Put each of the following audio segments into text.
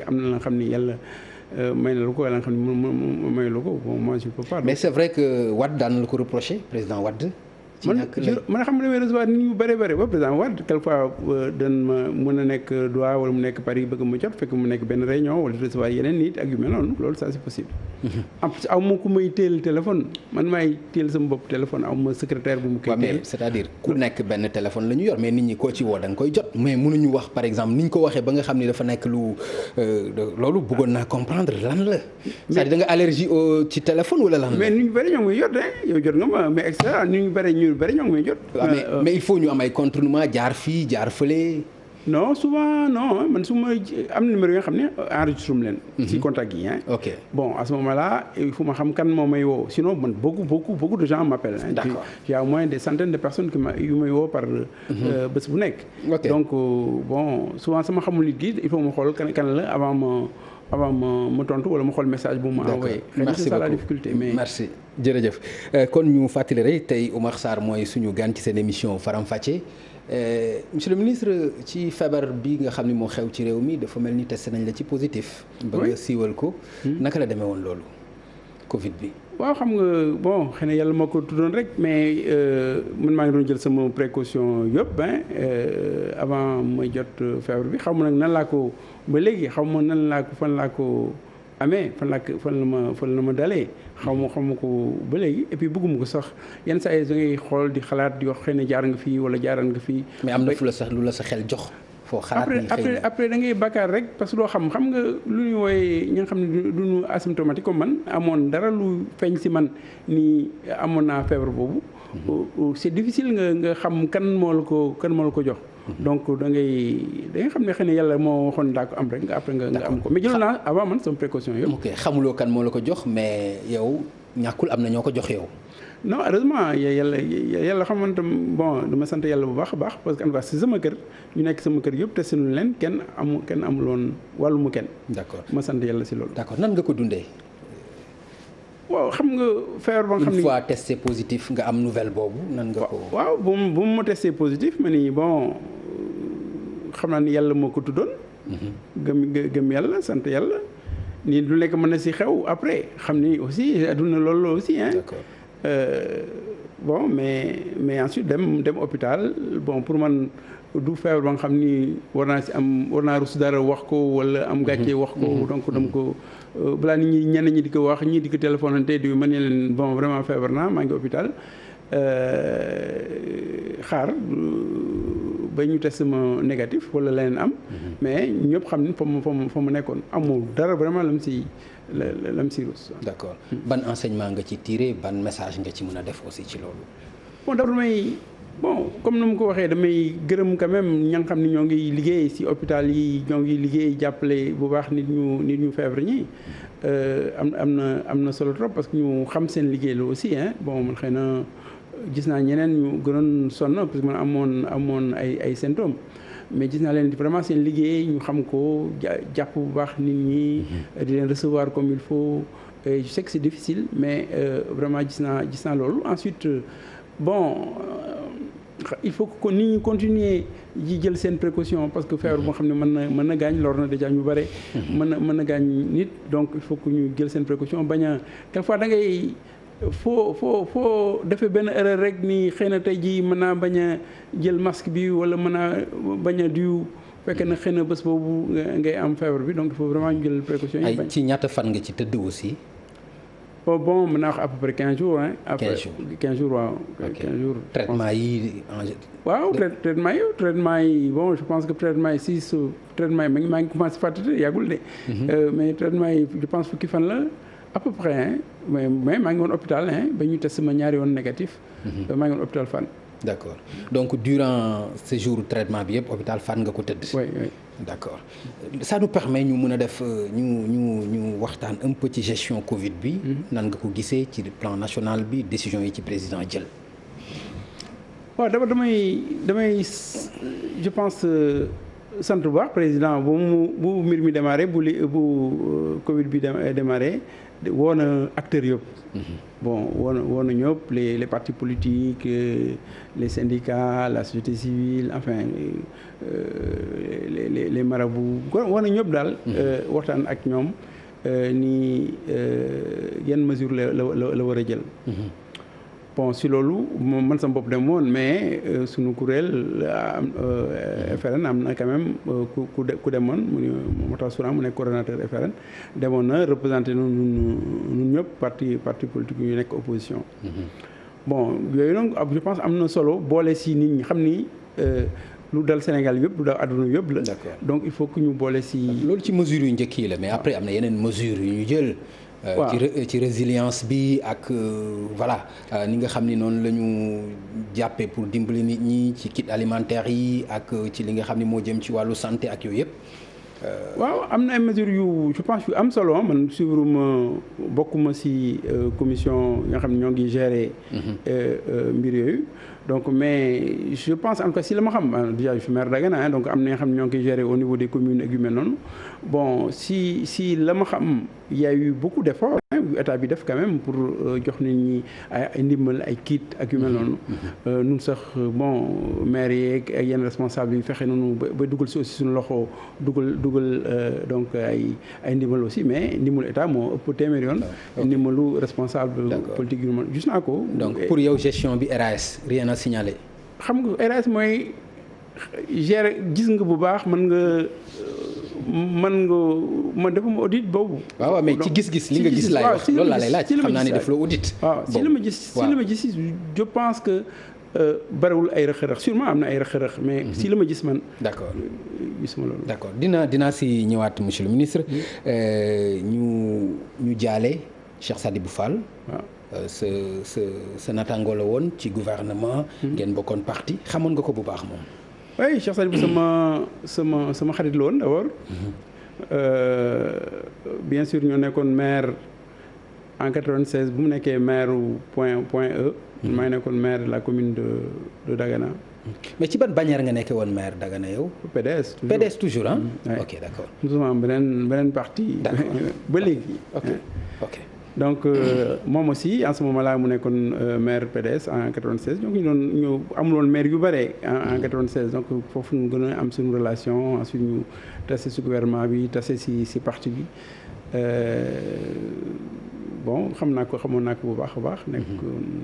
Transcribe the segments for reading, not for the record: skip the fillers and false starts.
am na la nga xam ni yàlla may na la ko wala nga xam ne may la ko bon moi je peux pas. mais c'est vrai que Wade daan la ko reproché président Wade. man xam ne damay recevoir nit ñu bëri bëri ba président Wade quelquefois dan ma mën a nekk Douai wala mu nekk Paris bëgg ma jot fekk mu nekk benn réunion wala recevoir yeneen nit ak yu mel noonu loolu ça c'est possible. en plus aw ma ku may téel téléphone man maay téel sama bopp téléphone aw ma secrétaire bu mu koy téel. c'est-à-dire ku nekk benn téléphone la ñu yor mais nit ñi koo ci woo da nga koy jot mais mënuñu wax par exemple ni ñu ko waxee ba nga xam ni dafa nekk lu loolu bëggoon naa comprendre lan la. c'est-à-dire da nga allergie ci téléphone wala lan la. mais nit ñu bëri ñoo ngi may jot de yow jot nga ma mais extra nit ñu bëri ñoo ngi may jot. mais il faut ñu am ay contournement jaar fii jaar fële. non souvent non man su ma am na numéro yoo xam ne enregistré mu leen. ci contact yi hein. ok bon à ce moment là il faut ma xam kan moo may woo sinon man beaucoup de gens m'appellent. d'accord il y a au moins des centaines de personnes yu may woo par bés bu nekk. donc bon souvent sama xamul nit gi il faut ma xool kan la avant ma tontu wala ma xool message bu ma envoyé. merci c'est ça la beaucoup difficulté mais. merci jërëjëf kon ñu fàttali rek tey Oumar Sarr mooy suñu gan ci seen émission Faram Facce monsieur le ministre ci feebar bi nga xam ni moo xew ci réew mi dafa mel ni testé nañ la ci positif. ba nga siiwal ko. naka la demee woon loolu Covid bi. waaw xam nga bon xëy na yàlla moo ko tuddoon rek mais man maa ngi doon jël sama précaution yëpp avant may jot feebar bi xaw ma nag nan laa ko ba léegi xaw ma nan laa ko fan laa ko amee fan la ma dalee xaw ma ko ba léegi et puis bëgguma ko sax yenn saa yi da ngay xool di xalaat di wax xëy na jaar nga fii wala jaaran nga fii. mais am na fu la sax lu la sa xel jox. foo xalaat ni après da ngay bakkaar rek parce que doo xam nga lu ñuy wooye ñi nga xam ne du ñu asymptomatique comme man amoon dara lu feeñ si man ni amoon naa feebar boobu. c'est difficile nga xam kan moo la ko jox. donc da ngay xam ne xëy na yàlla moo waxoon daa ko am rek nga après nga am ko mais jëloon naa avant man sama précaution yëpp. ok xamuloo kan moo la ko jox mais yow ñàkkul am na ñoo ko jox yow. non heureusement yàlla xamoon tam bon dama sant yàlla bu baax a baax parce que en tout cas si sama kër ñu nekk sama kër yëpp testé nu leen kenn amuloon wàllu mu kenn. d'accord ma sant yàlla si loolu. d'accord nan nga ko dundee. waaw xam nga feebar ba nga xam ni une fois testé positif nga am nouvelle boobu nan nga ko. waaw bu mu testé positif ma ni bon xam naa ni yàlla moo ko tuddoon. gëm yàlla sant yàlla. nii lu nekk mën na si xew après xam ni aussi adduna loolu aussi hein. d'accord. Bon mais ensuite dem hôpital bon pour man du feebar ba nga xam ni war naa rus dara wax ko wala am gàcce wax ko donc dama ko balaa nit ñi ñenn ñi di ko wax ñii di ko téléphonante di ma ne leen bon vraiment feebar naa maa ngi hôpital xaar ba ñu test ma négatif wala leneen am mais ñëpp xam ni fa mu nekkoon amul dara vraiment lam si rus. d'accord ban enseignement nga ci tiré ban message nga ci mën a def aussi ci loolu. bon d'abord comme ni mu ko waxee damay gërëm quand même ña nga xam ni ñoo ngi liggéey ci hôpital yi ñoo ngi liggéey jàppale bu baax nit ñu feebar ñi am na solo trop parce que ñu xam seen liggéey la aussi hein bon man xëy na gis naa ñeneen ñu gënoon sonn parce que man amoon ay symptômes. mais gis naa leen vraiment seen liggéey ñu xam ko jàpp bu baax nit ñi di leen recevoir comme il faut je sais que c'est difficile mais vraiment gis naa loolu ensuite il faut que nit ñi continuer ji jël seen précaution parce que feebar boo xam ne mën na gaañ lor na déjà ñu bare mën na gaañ nit donc il faut que ñu jël seen précaution bañ a quelquefois da ngay foo defee benn erreur rek ni xëy na tey jii mën naa bañ a jël masque bi wala mën naa bañ a diw fekk na xëy na bés boobu ngay am feebar bi donc il faut vraiment ñu jël précaution yi. ci ñaata fan nga ci tëdd aussi. bon mën naa wax à peu près 15 jours hein. 15 jours waaw. ok 15 jours. traitement yi waaw traitement yi bon je pense que traitement yi traitement yi maa ngi commencé fàttali yàggul de. mais traitement yi je pense fukki fan la. à peu près hein mais maa ngi woon hôpital hein ba ñu test ma ñaari yoon négatif. maa ngi woon hôpital Fann. d'accord donc durant ce jour traitement bi yëpp hôpital Fann nga ko tëdd. oui. d'accord ça nous permet ñu mën a def ñu waxtaan un peu ci gestion Covid bi. nan nga ko gisee ci plan national bi décision yi ci président jël. waaw d'abord damay je pense sant bu baax président bu mbir mi démarré bu Covid bi démarré woo na acteurs yëpp. Bon woo na ñëpp les partis politiques les syndicats la société civile enfin les marabouts woo na ñëpp daal. waxtaan ak ñoom ni yan mesure la war a jël. Bon si loolu man sama bopp dem woon mais sunu kuréel FRN am na quand même ku demoon moo tax Soura mu nekk coordonnateur FRN demoon na représenté ñun ñëpp parti politique yu nekk opposition. Bon yooyu nag je pense am na solo boole si nit ñi xam ni lu dal Sénégal yëpp lu dal àdduna yëpp la. Donc il faut que ñu boole si. loolu ci mesures yu njëkk yi la mais après am na yeneen mesures yu ñu jël. ci résilience bi ak voilà ni nga xam ni noonu la ñu jàppee pour dimbali nit ñi ci kit alimentaire yi ak ci li nga xam ni moo jëm ci wàllu santé ak yooyu yëpp. waaw am na ay mesures yu je pense yu am solo man suivre ma bokkuma ci commission yi nga xam ne ñoo ngi gérer. mbir yooyu donc mais je pense en tout cas si la ma xam déjà je suis maire Dagana donc am na nga xam ne ñoo ngi koy gérer au niveau des communes ak yu mel noonu bon si la ma xam y a eu beaucoup d'efforts yu état bi def quand même pour jox nit ñi ay ndimbal ay kit ak yu mel noonu. ñun sax bon maire yeeg ak yenn responsable yi fexe nañu ba dugal si aussi suñu loxo dugal donc ay ndimbal aussi mais ndimbalu état moo ëpp téeméer yoon. ndimbalu responsable politique yu gis naa ko. donc pour yow gestion bi RAS rien à signaler. xam nga RAS mooy gérer gis nga bu baax man defuma audit boobu. waaw mais ci gis-gis li nga gis laay wax loolu laa lay laaj xam naa ne def la audit. waaw si la ma gis je pense que bariwul ay rëq-rëq sûrement am na ay rëq-rëq mais si la ma gis man. d'accord gisuma loolu. d'accord dinaa si ñëwaat monsieur le ministre. ñu jaale Cheikh Sadibou Fall. waaw sa natango la woon ci gouvernement. ngeen bokkoon parti xamoon nga ko bu baax moom. oui Cheikh Sadibou sama xarit la woon d'abord. Bien sûr ñoo nekkoon maire en 96 bu mu nekkee maire point E. maa ngi nekkoon maire de la commune de Dagana. mais ci ban bannière nga nekkee woon maire Dagana yow. PDS toujours PDS toujours ah. ok d'accord. mosuma am beneen parti. d'accord ba léegi. ok. donc moom aussi en ce moment là mu nekkoon maire PDS en 96 donc ñu amuloon maire yu bare en 96 donc foofu ñu gën a am suñu relation ensuite ñu tase si gouvernement bi tase si parti bi bon xamoon naa ko bu baax a baax.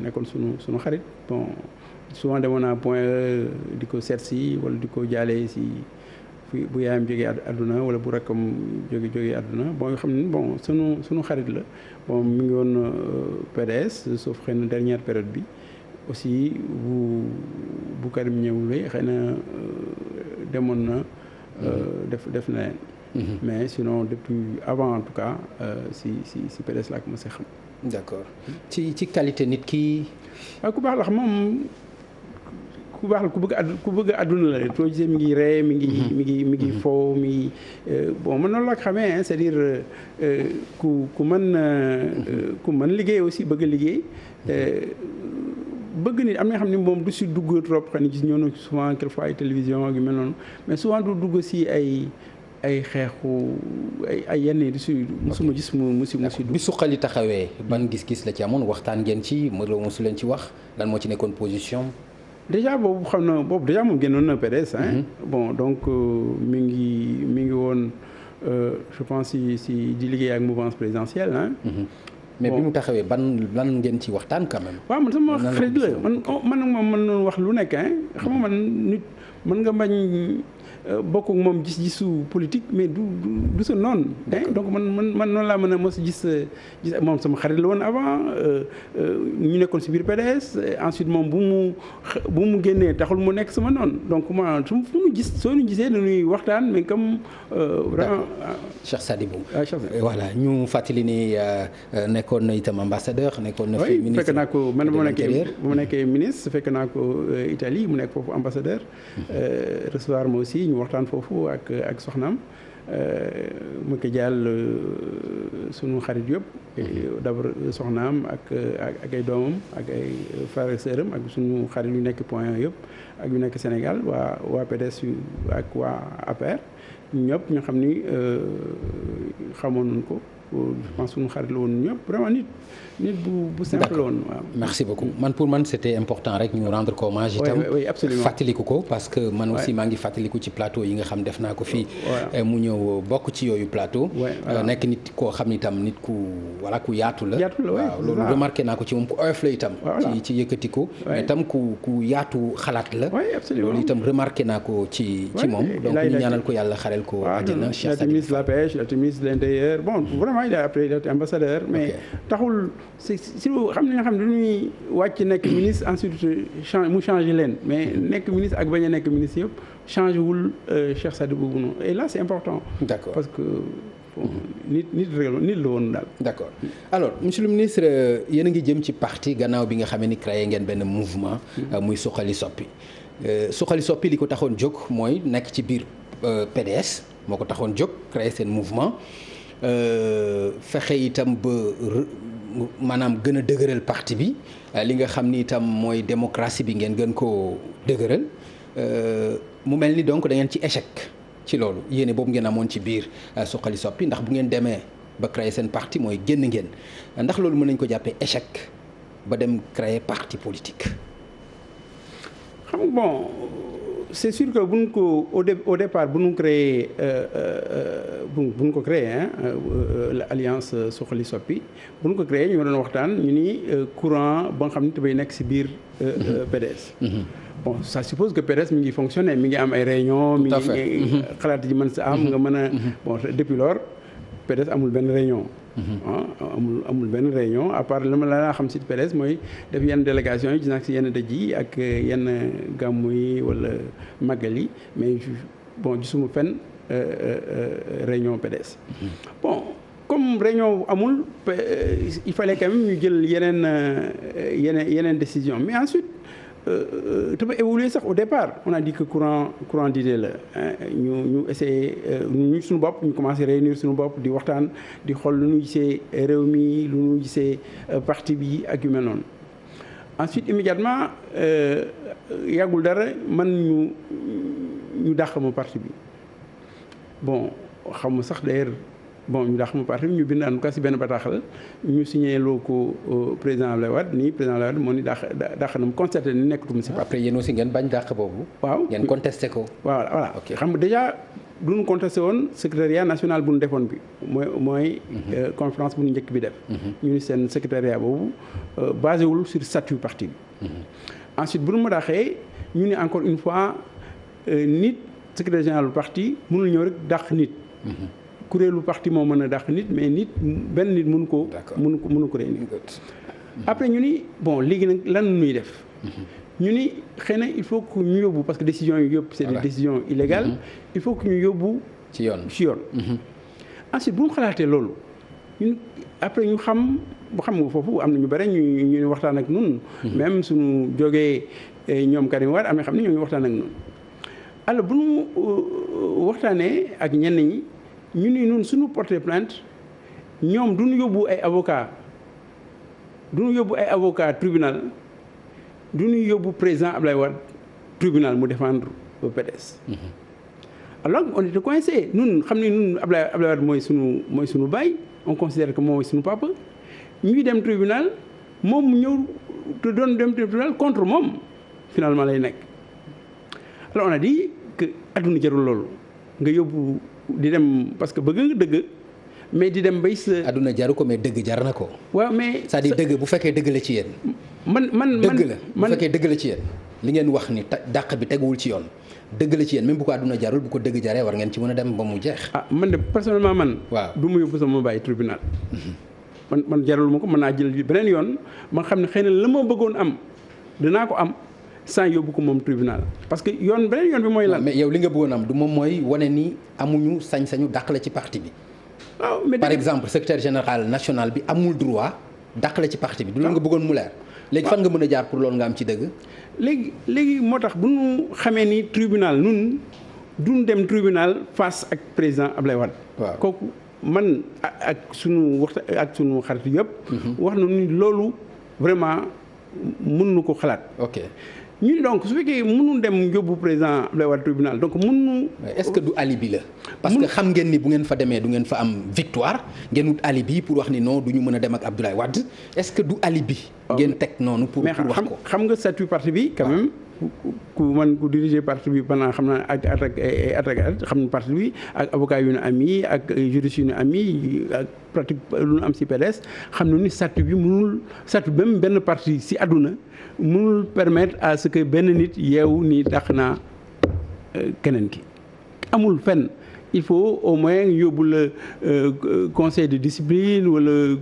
nekkoon suñu xarit bon souvent demoon naa point di ko seet si wala di ko jaalee si. bu yaayam jógee àdduna wala bu rakkam jógee àdduna bon yoo xam ne bon sunu xarit la bon mi ngi woon PDS sauf xëy na dernière période bi aussi bu Karim ñëwulee xëy na demoon na def na leen mais sinon depuis avant en tout cas si PDS laa ko mos a xam. d'accord ci qualité nit ki. waaw ku baax la xam moom. ku baax la ku bëgg àdduna la soo gisee mi ngi ree mi ngi foo mi bon man noonu la ko xamee c'est-à-dire ku mën liggéey aussi bëgg liggéey bëgg nit am na xam ne moom du si dugg trop xëy na gis ñoo na souvent quelquefois ay télévision yu mel noonu mais souvent du dugg si ay xeexu ay yenn du si musuma gis mu si bi suqali taxawee ban gis-gis la ci amoon waxtaan ngeen ci mosu leen ci wax lan moo ci nekkoon position. déjà boobu déjà moom génnoon na PDS bon donc mi ngi woon je pense si di liggéey ak mouvance présidentielle mais bi mu taxawee lan ngeen ci waxtaan quand même. waaw man sama xarit la man moom mën noonu wax lu nekk xam nga man nit mën nga bañ bokk ak moom gis-gisu politique mais du sa noonu. donc man noonu laa mën a mos gis moom sama xarit la woon avant ñu nekkoon si biir PDS ensuite moom bu mu génnee taxul mu nekk sama noonu donc moi soo ñu gisee dañuy waxtaan mais comme vraiment. Cheikh Sadibou. voilà ñu fàttali ni nekkoon na itam ambassadeur nekkoon na fi ministre. fekk naa ko man bu ma nekkee ministre fekk naa ko Italie mu nekk foofu ambassadeur. recevoir ma aussi. waxtaan foofu ak soxnaam mu ko jàll sunu xarit yëpp d'abord soxnaam ak ay doomam ak ay frères et sœurs am ak sunu xarit yu nekk point yëpp ak yu nekk Sénégal waa PDS ak waa APR ñëpp ñu xam ni xamoon nañ ko. Je pense suñu xarit la woon ñëpp vraiment nit bu simple la woon waaw. merci beaucoup man pour man c'était important rek ñu rendre ko hommage itam. oui absolument fàttaliku ko parce que man aussi maa ngi fàttaliku ci plateau yi nga xam def naa ko fii. mu ñëw bokk ci yooyu plateau. nekk nit koo xam ni itam nit ku voilà ku yaatu la. waaw loolu remarqué naa ko ci moom ku oyof la itam. ci yëkkati ko. mais itam ku yaatu xalaat la. loolu itam remarqué naa ko ci moom. donc ñu ñaanal ko yàlla xarel ko àjjana. Cheikh Sadibou Fall la pêche la ministre de l'intérieur bon vraiment il a été ambassadeur mais taxul si xam ne dañuy wàcc nekk ministre ensuite mu changé leen mais nekk ministre ak bañ a nekk ministre yëpp changé wul Cheikh Sadibou Fall et là c'est important. D'accord parce que nit la woon daal. D'accord alors monsieur le ministre yéen a ngi jëm ci parti gannaaw bi nga xamee ni créé ngeen benn mouvement. muy Suxali Soppi Suxali Soppi li ko taxoon jóg mooy nekk ci biir PDS moo ko taxoon jóg créé seen mouvement. Fexe itam ba maanaam gën a dëgëral parti bi li nga xam ni itam mooy démocratie bi ngeen gën koo dëgëral mu mel ni donc da ngeen ci échec ci loolu yéene boobu ngeen amoon ci biir Suxali Soppi ndax bu ngeen demee ba créer seen parti mooy génn ngeen ndax loolu mën nañ ko jàppee échec ba dem créer parti politique. xam nga bon c'est sûr que buñ ko au départ bu ñu créé buñ ko créé l'alliance Suxali Soppi bu ñu ko créé ñu doon waxtaan ñu ni courant ba nga xam ne dafay nekk ci biir PDS. Bon ça suppose que PDS mi ngi fonctionner mi ngi am ay réunions. mi ngi xalaat ji mën sa am nga mën a bon depuis lors PDS amul benn réunion. amul benn réunion à part li ma la xam ci PDS mooy def yenn délégation yi gis naa ci yenn dëj yi ak yenn gàmmu yi wala màggal yi mais bon gisuma fenn réunion PDS. Bon comme réunion amul il fallait quand même ñu jël yeneen décision mais ensuite dafa évoluer sax au départ on a dit que courant d'idée la ñu essayé ñu suñu bopp ñu commencé réunir suñu bopp di waxtaan di xool lu ñu gisee réew mi lu ñu gisee parti bi ak yu mel noonu ensuite immédiatement yàggul dara man ñu dàq ma parti bi bon xam nga sax d'ailleurs bon ñu dàq ma parti bi ñu bind en tout cas ci benn bataaxal ñu signé loo ko président Abdoulaye Wade nii président Abdoulaye Wade moo ni dàq na mu constaté ni nekkatuma ci parti. après yéen aussi ngeen bañ dàq boobu. waaw ngeen contesté ko. voilà xam nga déjà du ñu contesté woon secrétariat national bu ñu defoon bi mooy conférence bu ñu njëkk bi def. ñu ni seen secrétariat boobu basé wul sur statut parti bi. ensuite bu ñu ma dàqee ñu ni encore une fois nit secrétaire général du parti mënul ñëw rek dàq nit. kuréelu parti moo mën a dàq nit mais benn nit mënu ko réunir après ñu ni bon léegi nag lan nuy def ñu ni xëy na il faut que ñu yóbbu parce que décision yi yëpp c'est des décisions illégales il faut que ñu yóbbu ci yoon ensuite bu ñu xalaatee loolu ñun après ñu xam nga foofu am na ñu bare ñu waxtaan ak ñun même suñu jógee ñoom Karim Wade am na xam ne ñoo ngi waxtaan ak ñun alors bu ñu waxtaanee ak ñenn ñi ñu ni ñun suñu porter plainte ñoom duñu yóbbu ay avocat tribunal duñu yóbbu président Abdoulaye Wade tribunal mu défendre le PDS. Alors on était coincé ñun xam ne ñun Abdoulaye Wade mooy suñu baay on considère que mooy suñu papa ñuy dem tribunal moom mu ñëw te doon dem tribunal contre moom finalement lay nekk alors on a dit que adduna jarul loolu nga yóbbu di dem parce que bëgg nga dëgg mais di dem bay sa. adduna jaru ko mais dëgg jar na ko. waaw mais c'est-à-dire dëgg bu fekkee dëgg la ci yéen. dëgg la bu fekkee dëgg la ci yéen. li ngeen wax ni dàq bi teguwul ci yoon dëgg la ci yéen même bu ko adduna jarul bu ko dëgg jaree war ngeen ci mën a dem ba mu jeex. man de personnellement man. waaw du ma yóbbu sama bàyyi tribunal. man jarul ma ko mën naa jël beneen yoon ma xam ne xëy na la ma bëggoon am dinaa ko am. sans yóbbu ko moom tribunal parce que beneen yoon bi mooy lan. mais yow li nga bëggoon am du moom mooy wane ni amuñu sañ-sañu dàq la ci parti bi. waaw mais par exemple secrétaire général national bi amul droit dàq la ci parti bi. du loolu nga bëggoon mu leer. léegi fan nga mën a jaar pour loolu nga am ci dëgg. léegi moo tax bu ñu xamee ni tribunal nun duñ dem tribunal face ak président Abdoulaye Wade. waaw kooku man ak sunu xarit yëpp. wax na ni loolu vraiment mën nu ko xalaat. ok ñu donc su fekkee mënul dem yóbbu président Abdoulaye Wade tribunal donc mënu. est-ce que du alibi la. parce que xam ngeen ni bu ngeen fa demee du ngeen fa am victoire ngeen wut alibi pour wax ni non du ñu mën a dem ak Abdoulaye Wade est-ce que du alibi. ngeen teg noonu pour wax ko. xam nga statut parti bi quand même. ku diriger parti bi pendant xam naa ak xam na parti bi ak avocat yu ñu am yi ak juriste yu ñu am yi ak pratique lu ñu am ci PDS xam na ni statut bi mënul statut même benn parti ci àdduna mënul permettre à ce que benn nit yeewu ni dàq naa keneen ki amul fenn. il faut au moins yóbbu la conseil de discipline wala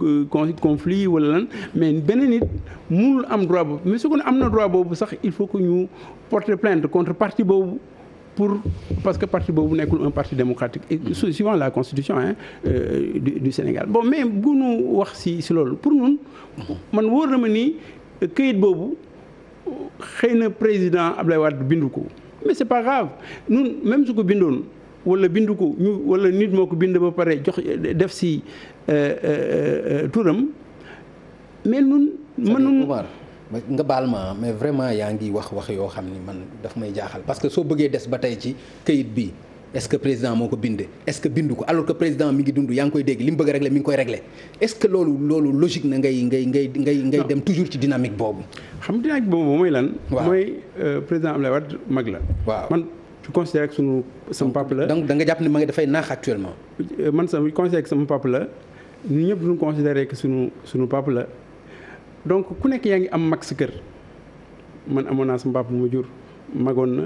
conflit wala lan mais benn nit mënul am droit boobu mais su ko ne am na droit boobu sax il faut que ñu porter plainte contre parti boobu parce que parti boobu nekkul un parti démocratique et suivant la constitution du Sénégal bon mais bu ñu wax si loolu pour ñun man wóor na ma ni këyit boobu xëy na président Abdoulaye Wade bindu ko mais c'est pas grave ñun même su ko bindoon wala bindu ko wala nit moo ko bind ba pare jox def si turam mais nun mënun nga baal ma mais vraiment yaa ngi wax yoo xam ni man daf may jaaxal parce que soo bëggee des ba tey ci këyit bi est-ce que président moo ko bind est-ce que bindu ko alors que président mi ngi dund yaa ngi koy dégg li mu bëgg a régler mi ngi koy régler est-ce que loolu logique na ngay dem toujours ci dynamique boobu. xam dynamique boobu mooy lan. mooy président Abdoulaye Wade mag la. waaw man je considère que sama papa la. donc da nga jàpp ne ma nga dafay naax actuellement. man sama considère que sama papa la ñun ñëpp duñu considéré que sunu papa la donc ku nekk yaa ngi am mag sa kër man amoon naa sama papa mu jur magoon na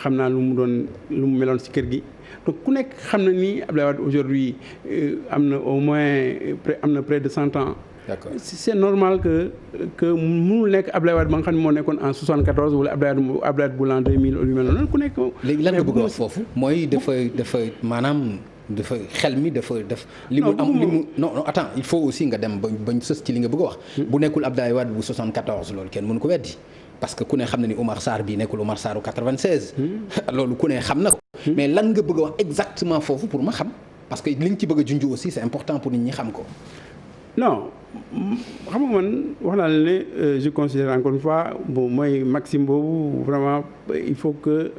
xam naa lu mu meloon ci kër gi donc ku nekk xam na ni Abdoulaye Wade aujourd'hui am na au moins près de 100 ans. D'accord. C'est normal que mënul nekk Abdoulaye Wade ba nga xam ne moo nekkoon en 74 wala Abdoulaye Wade bu l'an 2000 lu mel noonu ku nekk. léegi lan nga bëgg a wax foofu mooy dafa maanaam dafa xel mi dafa def. li mu am li mu non attends il faut aussi nga dem bañ sës ci li nga bëgg a wax. bu nekkul Abdoulaye Wade bu 74 loolu kenn mënu ko weddi parce que ku ne xam na ni Oumar Sarr bii nekkul Oumar Sarr 96. loolu ku ne xam na ko. mais lan nga bëgg a wax exactement foofu pour ma xam parce que li nga ci bëgg a junj aussi c'est important pour nit ñi xam ko. non xam nga man wax naa la ne je considère encore une fois bon mooy maxime boobu vraiment il faut que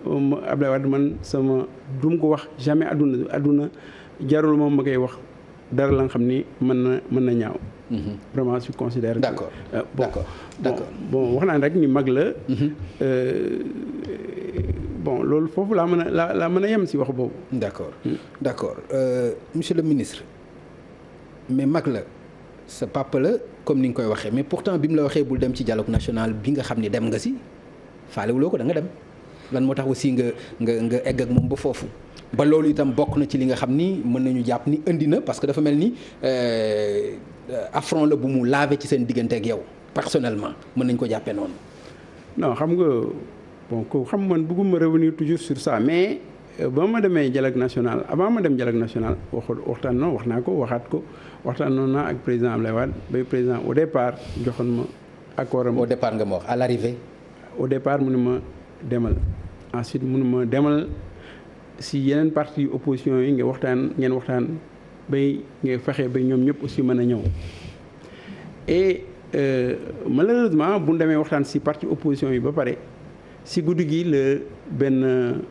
Abdoulaye Wade man sama du ma ko wax jamais àdduna jarul moom ma koy wax dara la nga xam ni mën na ñaaw. vraiment je considère. d'accord d'accord bon wax naa rek ni mag la. bon loolu foofu laa mën a yem si wax boobu. d'accord monsieur le ministre mais mag la. sa papa la comme ni nga koy waxee mais pourtant bi mu la waxee bul dem ci dialogue national bi nga xam ni dem nga si faalewuloo ko da nga dem lan moo tax aussi nga egg ak moom ba foofu ba loolu itam bokk na ci li nga xam ni mën nañu jàpp ni indi na parce que dafa mel ni affront la bu mu lavé ci seen diggante ak yow personnellement mën nañ ko jàppee noonu. non xam nga bon ko xam man bëgguma revenir toujours sur ça mais ba ma demee dialogue national avant ma dem dialogue national waxtaan noonu naa ak président Abdoulaye Wade bay président au départ joxoon ma accord am. au départ nga ma wax à l'arrivée. au départ mu ne ma demal ensuite mu ne ma demal si yeneen parti opposition yi ngeen waxtaan bay nga fexe ba ñoom ñëpp aussi mën a ñëw et malheureusement bu ñu demee waxtaan si parti opposition yi ba pare si guddi gi la benn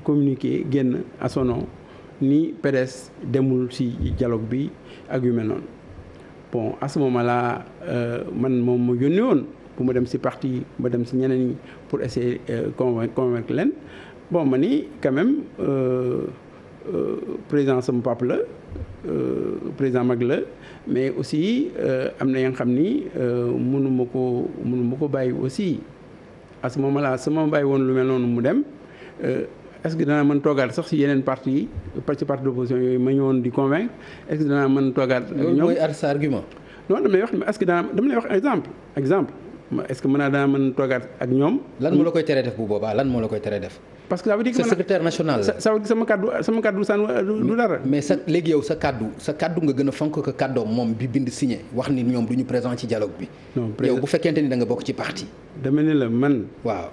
communiqué génn à son nom ni PDS demul ci dialogue bi ak yu mel noonu bon à ce moment-là man moom ma yónni woon bu ma dem ci parti ma dem ci ñeneen ñi pour essayer convaincre leen bon ma ni quand même président sama papa la président mag la mais aussi am na ya nga xam ni mënuma ko bàyyi aussi à ce moment-là sama bàyyi woon lu mel noonu mu dem est-ce que danaa mën toogaat sax si yeneen parti yi ci parti d'opposition yooyu ma ñëwoon di convaincre est-ce que danaa mën toogaat ak ñoom mooy sa argument. non damay wax est-ce que dama lay wax exemple est-ce que danaa mën toogaat ak ñoom. lan moo la koy teree def bu boobaa lan moo la koy teree def. parce que ça veut dire que secrétaire national la. ça veut dire sama kaddu sànn du dara. mais léegi yow sa kaddu nga gën a fonk ko kaddoom moom bi bind signé wax ni ñoom du ñu présent ci dialogue bi. non yow bu fekkente ni da nga bokk ci parti. dama ne la man. waaw.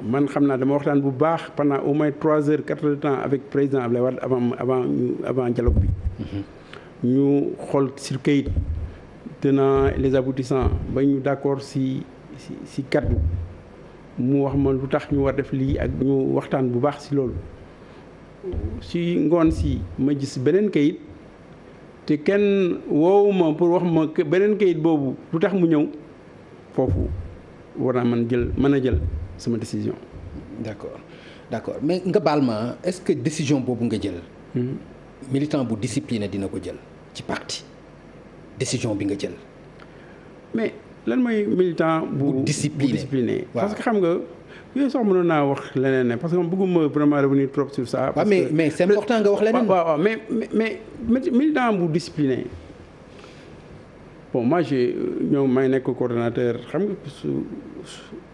man xam naa dama waxtaan bu baax pendant au moins 3 heures 4 heures de temps avec président Abdoulaye Wade avant dialogue bi. ñu xool sur kayit tenants les aboutissants ba ñu d'accord si kaddu mu wax ma lu tax ñu war def lii ak ñu waxtaan bu baax ci loolu ci ngoon si ma gis beneen kayit te kenn woowu ma pour wax ma beneen kayit boobu lu tax mu ñëw foofu war naa mën a jël sama décision. d'accord mais nga baal ma est-ce que décision boobu nga jël. militant bu discipliné dina ko jël ci parti décision bi nga jël. mais lan mooy militant bu discipliné parce que xam nga yooyu sax mënoon naa wax leneen ne parce que bëgguma vraiment revenir trop sur ça. parce que mais c'est important nga wax leneen. waaw mais militant bu discipliné bon moi ñoom may nekk coordonnateur xam nga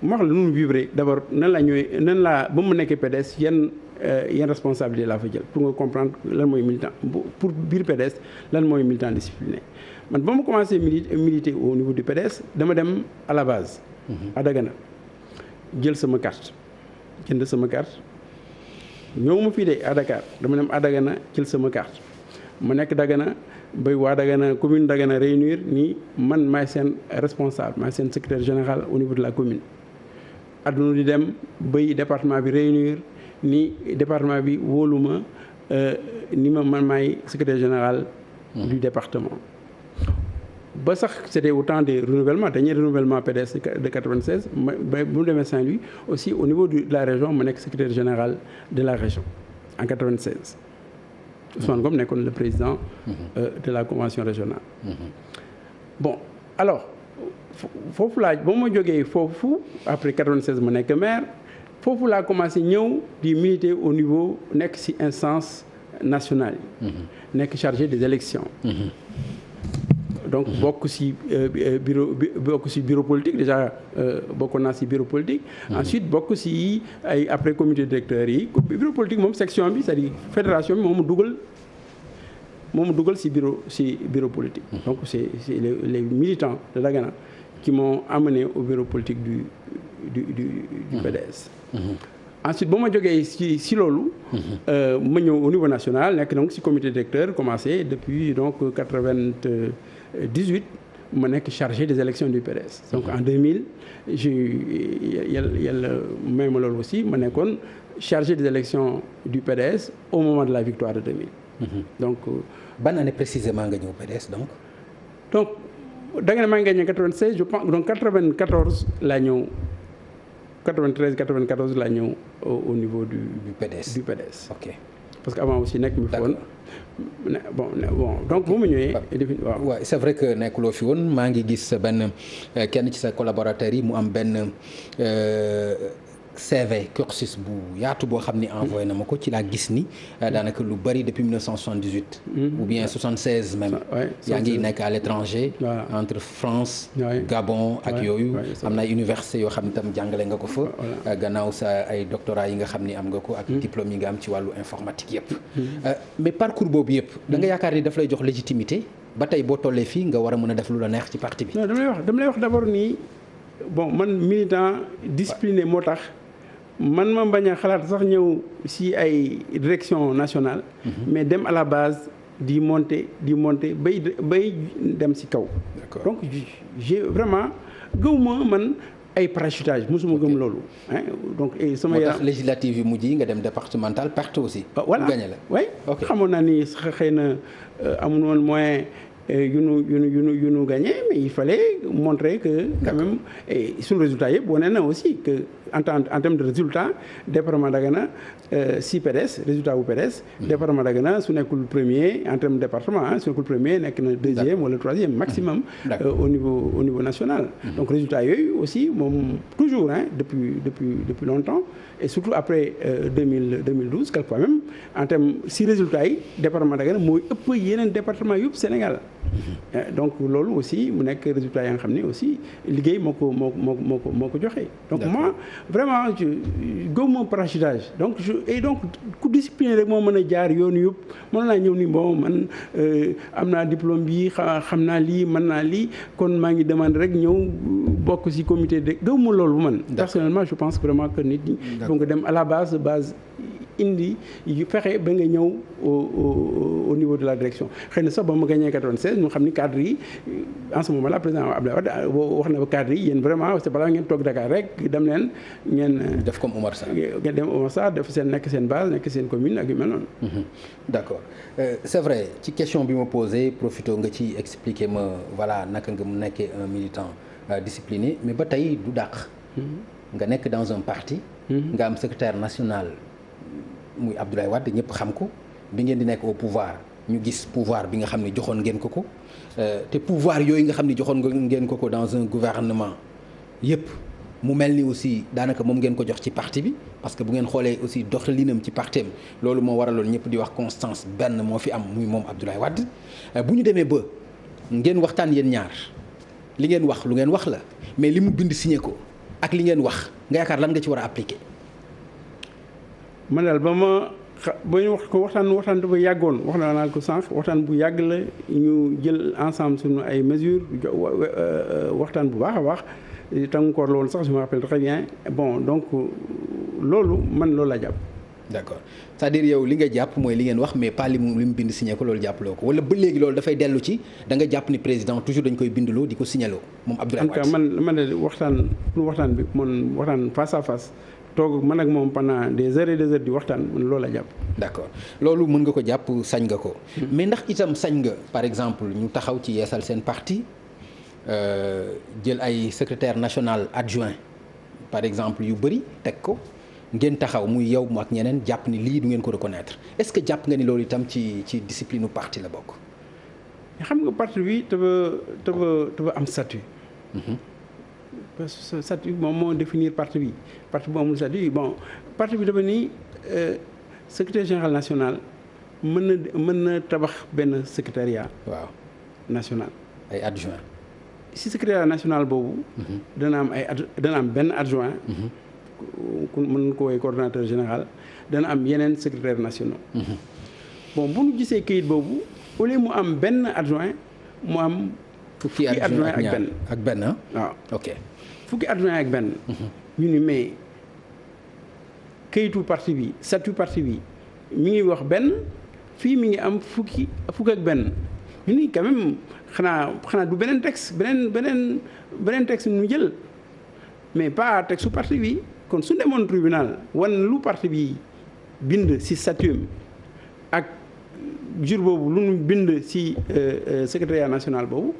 ma wax la nu mu vivre d'abord nan laa ba mu nekkee PDS yan responsabilité laa fa jël pour nga comprendre lan mooy militant pour biir PDS lan mooy militant discipliné man ba ma commencé militer au niveau du PDS dama dem à la base. à Dagana jël sama carte jënd sama carte ñëw ma fii de à Dakar dama dem à Dagana jël sama carte ma nekk Dagana bay waa Dagana commune Dagana réunir ni man maay seen responsable maay seen secrétaire général au niveau de la commune. adduna di dem bay département bi réunir ni département bi wóoluma ni man maay secrétaire général du département. ba sax c'était au temps des renouvellements dernier renouvellement PDS de 96 ba bu mu demee Saint-Louis aussi au niveau de la région ma nekk secrétaire général de la région en 96. Ousmane Ngom nekkoon le président de la convention régionale. Bon alors foofu laa ba ma jógee foofu après 96 ma nekk maire foofu laa commencé ñëw di militer au niveau nekk ci instance nationale yi. nekk chargé des élections. donc bokk ci bureau politique déjà bokkoon naa ci bureau politique. ensuite bokk ci ay après comité directeur yi bureau politique moom section bi c'est-à-dire fédération bi moom mu dugal ci bureau politique. donc c'est les militants de Dagana qui m'ont amené au bureau politique du PDS. ensuite ba ma jógee ci loolu. ma ñëw au niveau national nekk donc ci comité directeur commencé depuis donc 98 ma nekk chargé des élections du PDS. donc en 2000 yàlla may ma loolu aussi ma nekkoon chargé des élections du PDS au moment de la victoire de 2000. donc ban année précisément nga ñëw PDS donc. donc Dagana maa ngi gagné 96 je pense donc 94 laa ñëw 93 94 laa ñëw au niveau du PDS. du PDS. ok parce que avant aussi nekk mi fi woon bon donc bu mu ñëwee. waaw c'est vrai que nekkuloo fi woon maa ngi gis benn kenn ci sa collaborateurs yi mu am benn CV cursus bu yaatu boo xam ni envoyé na ma ko ci laa gis ni daanaka lu bari depuis 1978. ou bien 76 même. yaa ngi nekk à l'étranger. entre France. Gabon ak yooyu. am na ay universités yoo xam ne tam jàngale nga ko fa. gannaaw sa ay doctorat yi nga xam ni am nga ko. ak diplôme yi nga am ci wàllu informatique yëpp. mais parcours boobu yëpp. da nga yaakaar ni daf lay jox légitimité ba tey boo tollee fii nga war a mën a def lu la neex ci parti bi. non dama lay wax d'abord nii bon man militant discipliné moo tax. man ma bañ a xalaat sax ñëw ci ay direction nationale. mais dem à la base di monter bay dem ci kaw. donc j'ai vraiment gëwuma man ay parachutage mosuma gëm loolu. donc sama moo tax législative yi mujj yi nga dem départemental perte aussi. voilà gagné la oui. xamoon naa ni sax xëy na amuñu woon moyen yu nu gagné mais il fallait montrer que quand même suñu résultat yëpp wane na aussi que en termes de résultat département Dagana si PDS résultat bu PDS. département Dagana su nekkul premier en termes de département su nekkul premier nekk na deuxième wala troisième maximum. au niveau national. donc résultat yooyu aussi moom toujours depuis longtemps et surtout après 2012 quelquefois même en termes si résultats yi département Dagana mooy ëpp yeneen département yëpp Sénégal. donc loolu aussi mu nekk résultat ya nga xam ne aussi liggéey moo ko joxe. donc moi vraiment gëwuma parachutage donc ku discipliné rek moo mën a jaar yoon yëpp mën naa ñëw ni bon man am naa diplôme bi xam naa lii mën naa lii kon maa ngi demande rek ñëw bokk ci comité de gëwuma loolu man. personnellement je pense vraiment que nit ñi. donc dem à la base indi fexe ba nga ñëw au niveau de la direction xëy na sax ba ma gagné 96 ñu xam ni cadre yi en ce moment là président Abdoulaye Wade wax na ba cadre yi yéen vraiment c'est pas ngeen toog Dakar rek dem leen ngeen def comme Oumar Sarr ngeen dem Oumar Sarr def seen nekk seen base nekk seen commune ak yu mel noonu. d'accord c'est vrai ci question bi ma posé profito nga ci expliquer ma voilà naka nga mu nekkee un militant discipliné mais ba tey du dàq. nga nekk dans un parti. nga am secrétaire national muy Abdoulaye Wade ñëpp xam ko bi ngeen di nekk au pouvoir ñu gis pouvoir bi nga xam ne joxoon ngeen ko te pouvoir yooyu nga xam ne joxoon ngeen ko dans un gouvernement yëpp mu mel ni aussi daanaka moom ngeen ko jox ci parti bi parce que bu ngeen xoolee aussi doxalinam ci parti am loolu moo waraloon ñëpp di wax constance benn moo fi am muy moom Abdoulaye Wade bu ñu demee ba ngeen waxtaan yéen ñaar li ngeen wax lu ngeen wax la mais li mu bind signé ko ak li ngeen wax nga yaakaar lan nga ci war a appliquer. man daal ba ñu wax ko waxtaan dafa yàggoon wax naa ko sànq waxtaan bu yàgg la ñu jël ensemble suñu ay mesures waxtaan bu baax a baax tàngoor la woon sax je me rappelle très bien bon donc loolu man loolu laa jàpp. d'accord c'est-à-dire yow li nga jàpp mooy li ngeen wax mais pas li mu bind signé ko loolu jàppaloo ko wala ba léegi loolu dafay dellu ci da nga jàpp ni président toujours dañ koy bindloo di ko signaloo moom Abdoulaye Wade. en tout cas man de waxtaan bi man waxtaan face à face toog man ak moom pendant des heures et des heures di waxtaan man loolu la jàpp. d'accord loolu mën nga ko jàpp sañ nga ko. mais ndax itam sañ nga par exemple ñu taxaw ci yeesal seen parti jël ay secrétaire national adjoint par exemple yu bëri teg ko. ngeen taxaw muy yow mu ak ñeneen jàpp ni lii du ngeen ko reconnaître est-ce que jàpp nga ni loolu itam ci discipline u parti la bokk. xam nga parti bi dafa am statut. parce que statut moom moo définir parti bi parti bu amul statut bon parti bi dafa ni secrétaire général national mën na tabax benn secrétariat. waaw national. ay adjoint si secrétariat national boobu. dana am benn adjoint. ku mën ko woowee coordonnateur général dana am yeneen secrétaire nationaux. bon bu ñu gisee kayit boobu au lieu mu am benn adjoint mu am. fukki adjoint ak benn waaw ok fukki adjoint ak benn. ñu ni mais kayitu parti bi statut parti bi mi ngi wax benn fii mi ngi am fukk ak benn ñu ni quand même xanaa du beneen texte beneen texte ñu jël mais pas texte su parti bi. kon su demoon tribunal wan lu parti bi bind ci statut ak jour boobu lu ñu bind ci secrétariat national boobu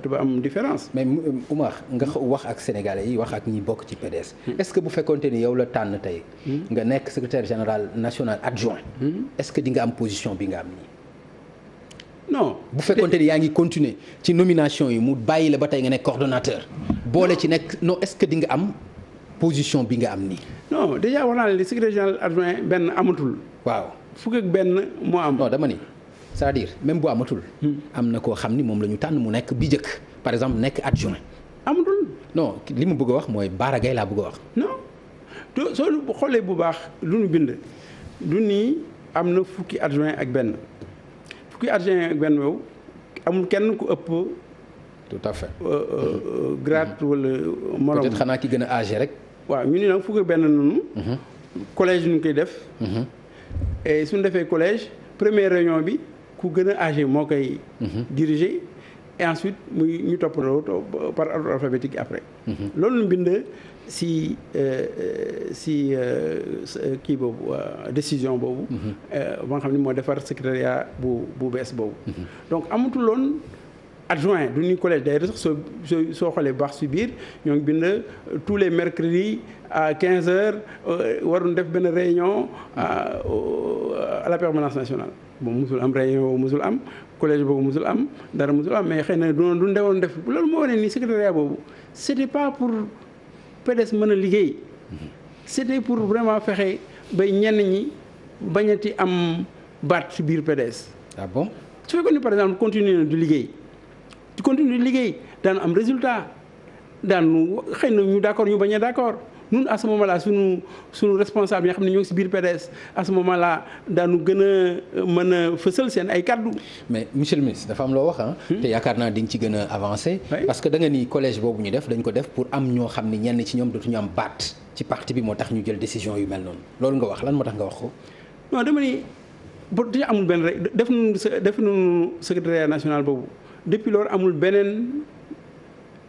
te ba am différence. mais Oumar nga wax ak sénégalais yi wax ak ñi bokk ci PDS. est-ce que bu fekkonte ni yow la tànn tey. nga nekk secrétaire général national adjoint. est-ce que di nga am position bi nga am nii. non bu fekkonte ni yaa ngi continuer ci nomination yi mu bàyyi la ba tey nga nekk coordonnateur. boole ci nekk non est-ce que di nga am. position bi nga am nii. non déjà wax naa ne secrétaire général adjoint benn amatul. waaw fukk ak benn moo am. non dama ni c'est-à-dire même bu amatul. am na koo xam ni moom la ñu tànn mu nekk bi njëkk par exemple nekk adjoint. amatul. non li mu bëgg a wax mooy Bara Gaye laa bëgg a wax. non soo xoolee bu baax lu ñu bind du nii am na fukki adjoint ak benn boobu amul kenn ku ëpp. tout à fait. grade wala morom. peut-être xanaa ki gën a âgé rek. waaw ñu ni nag fukk ak benn noonu. collège ñu koy def. et suñu defee collège première réunion bi ku gën a âgé moo koy. diriger et ensuite ñu toppandoo par ordre alphabétique après. loolu ñu bind si kii boobu décision boobu. ba nga xam ne moo defar secrétariat bu bees boobu. donc amatuloon. adjoint du ñuy collège d'ailleurs sax soo xoolee baax si biir ñoo ngi bind tous les mercredis à 15h waroon def benn réunion à la permanence nationale bon musul am réunion boobu musul am collège boobu musul am dara musul am mais xëy na du ndewoon def loolu moo wane ni secrétariat boobu c'était pas pour PDS mën a liggéey c'était pour vraiment fexe ba ñenn ñi bañati am baat si biir PDS. ah bon su fekkoon ni par exemple continuer na di liggéey. ci continue liggéey daan am résultat daan xëy na ñu d'accord ñu bañ a d'accord ñun à ce moment là suñu responsable yi nga xam ne ñoo ngi si biir PDS à ce moment là daanu gën a mën a fësal seen ay kaddu. mais monsieur le ministre dafa am loo wax ah. te yaakaar naa di nga ci gën a avancer. parce que da nga ni collège boobu ñu def dañ ko def pour am ñoo xam ne ñenn ci ñoom dootuñu am baat ci parti bi moo tax ñu jël décision yu mel noonu loolu nga wax lan moo tax nga wax ko. non dama ni bu déjà amul benn rek def nañu secrétariat national boobu depuis loolu amul benn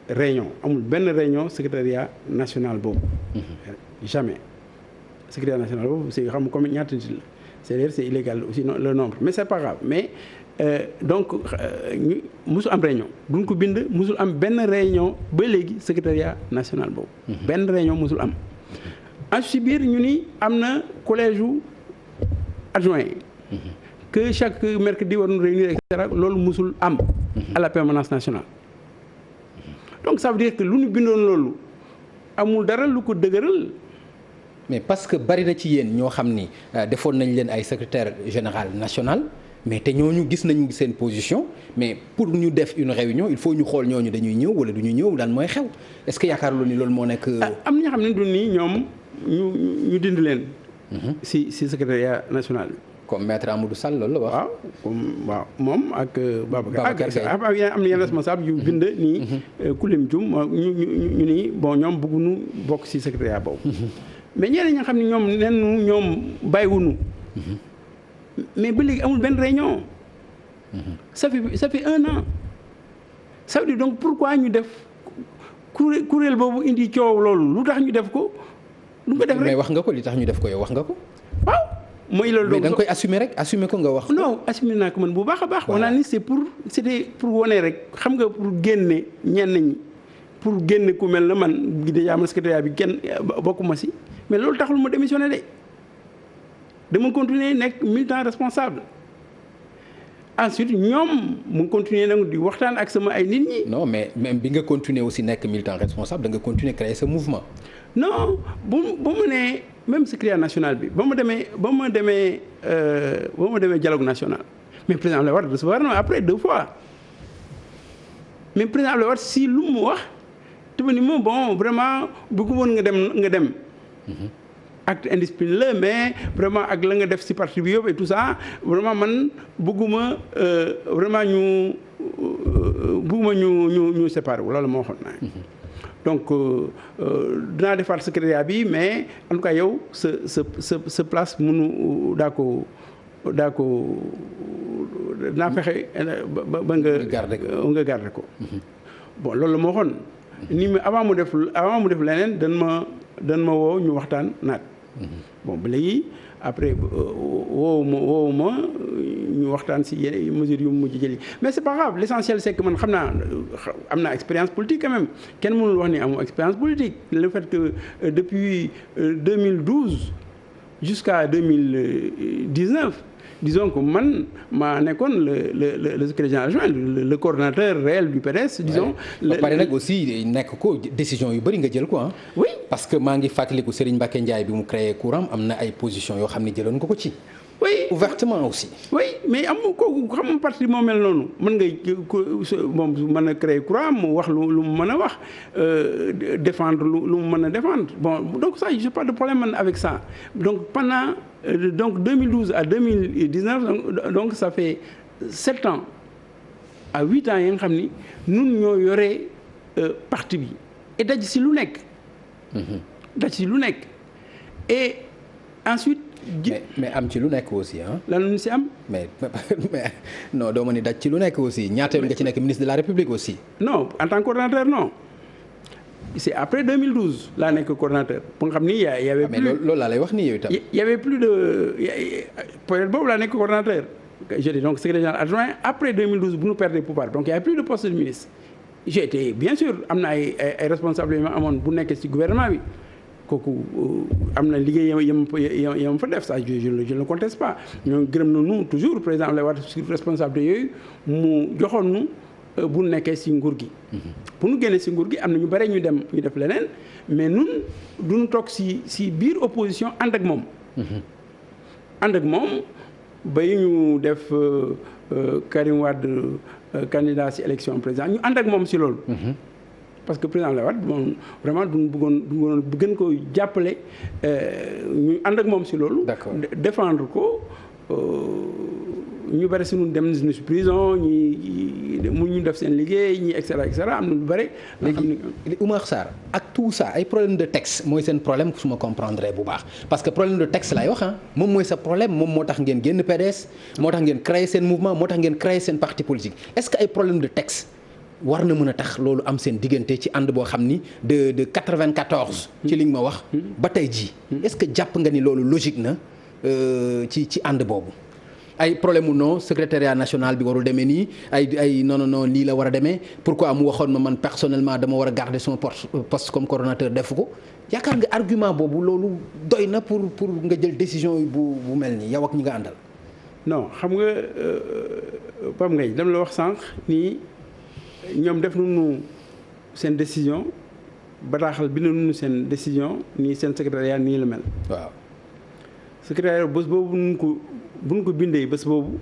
réunion secrétariat national boobu. jamais secrétariat national boobu c'est xam comme ñaata nit la c'est illégal aussi le nombre mais c'est pas grave mais donc ñu musul am réunion duñ ko bind musul am benn réunion ba léegi secrétariat national boobu. benn réunion musul am. ensuite si biir ñu ni am na collège u adjoint que chaque mercredi war nañu réunir et cetera loolu musul am. à la permanence nationale. donc ça veut dire que lu ñu bindoon loolu amul dara lu ko dëgëral. mais parce que bari na ci yéen ñoo xam ni defoon nañ leen ay secrétaire général national mais te ñooñu gis nañu seen position mais pour ñu def une réunion il faut ñu xool ñooñu dañuy ñëw wala du ñu ñëw daan mooy xew est-ce que yaakaaruloo ni loolu moo nekk. am na ñoo xam ne du nii ñoom ñu dindi leen. si secrétariat national bi. comme maître Amadou Sall loolu la wax. waaw moom ak Babacar Gueye am na yenn responsable yu bind nii. Koulim Dioum ñu nii bon ñoom bëgguñu bokk si secrétariat boobu. mais ñeneen ñi nga xam ne ñoom bàyyiwuñu. mais ba léegi amul benn réunion. ça fait 1 an. ça veut dire donc pourquoi ñu def kuréel boobu indi coow loolu lu tax ñu def ko. lu ko def rek mais wax nga ko li tax ñu def ko yow wax nga ko. waaw mooy loolu. donc mais da nga koy assumer rek assumer ko nga wax. non assumer naa ko man bu baax a baax. on a ni c'était pour wane rek xam nga pour génne ñenn ñi pour génne ku mel na man déjà ma secrétariat bi kenn bokkuma si. mais loolu taxul ma démissionné de dama continuer nekk militant responsable ensuite ñoom mu continuer nag di waxtaan ak sama ay nit ñi. non mais même bi nga continuer aussi nekk militant responsable da nga continuer créer ce mouvement. non bu ma nee même secrétaire national bi ba ma demee dialogue national mais président Abdoulaye Wade recevoir na après 2 fois mais président Abdoulaye Wade si lu mu wax te ni moom bon vraiment bëggu woon nga dem. acte indiscipline la mais vraiment ak la nga def ci parti bi yëpp et tout ça vraiment man bëgguma vraiment ñu séparer wu loolu moo waxoon naa donc dinaa defar secrétariat bi mais en tout cas yow sa place mënu daa ko dinaa fexe ba nga garder ko bon loolu la moo waxoon ni mais avant mu def leneen dan ma woo ñu waxtaan naat bon ba léegi après woowu ma ñu waxtaan si yenn mesures yu mu mujj jëli mais c'est pas grave l'essentiel c'est que man xam naa am naa expérience politique quand même kenn mënul wax ni amoo expérience politique le fait que depuis 2012 jusqu'à 2019 disons que man maa nekkoon le secrétaire général adjoint le coordonnateur réel du PDS disons. ba pare nag aussi nekk ko décision yu bëri nga jël ko oui parce que maa ngi fàttaliku Serigne Mbacké Ndiaye bi mu créé courant am na ay positions yoo xam ne jëloon nga ko ci. oui ouvertement aussi. oui mais am ko xam parti moo mel noonu mën ngay moom mën a créer courant mu wax lu mu mën a wax défendre lu mu mën a défendre bon donc ça j'ai pas de problème man avec ça donc pendant donc 2012 à 2019 donc ça fait 7 ans à 8 ans yi nga xam ni nun ñoo yore parti bi et daj si lu nekk. Et ensuite. mais am ci lu nekk aussi lan la ñu si am. mais non doo ma ni daj ci lu nekk aussi ñaata yoon nga ci nekk ministre de la République aussi. non en tant que coordonnateur non c'est après 2012 laa nekk coordonnateur pour nga xam ni y avait plus. mais loolu laa lay wax nii yow itam. y avait plus de période boobu laa nekk coordonnateur. je dis donc secrétaire général adjoint après 2012 bu ñu perdre pouvoir donc y avait plus de poste de ministre. j'ai été bien sûr am na ay responsables yu ma amoon bu nekkee ci gouvernement bi. kooku am na liggéey yam fa def ça je ne le conteste pas ñoo gërëm na nu toujours président Abdoulaye Wade sur responsabilité yooyu mu joxoon nu bu nekkee ci nguur gi. bu nu génnee ci nguur gi am na ñu bare ñu def leneen mais nun duñu toog ci biir opposition ànd ak moom. ànd ak moom ba ñu def Karim Wade candidat ci élection président ñu ànd ak moom ci loolu. parce que président Abdoulaye Wade moom vraiment duñ bëggoon gën ko jàppale ñu ànd ak moom si loolu. défendre ko ñu bari si ñun dem nañu si prison ñi ñu def seen liggéey ñi et cetera am na lu bëri. léegi Oumar Sarr ak tout ça ay problème de texte mooy seen problème su ma comprendre bu baax parce que problème de texte laay wax moom mooy sa problème moom moo tax ngeen génn PDS moo tax ngeen créer seen mouvement moo tax ngeen créer seen parti politique est-ce que ay problème de texte war na mën a tax loolu am seen diggante ci ànd boo xam ni de 94. ci li nga ma wax. ba tey jii. est-ce que jàpp nga ni loolu logique na ci ànd boobu. ay problème mu non secrétariat national bi warul demee nii ay non lii la war a demee pourquoi mu waxoon ma man personnellement dama war a garder son poste comme coordonnateur defu ko yaakaar nga argument boobu loolu doy na pour nga jël décision bu mel nii yow ak ñi nga àndal. non xam nga Pape Ngagne dama la wax sànq nii ñoom def nañu seen décision bataaxal bi nañu seen décision nii seen secrétariat nii la mel. waaw secrétariat bés boobu bu ñu ko bindee bés boobu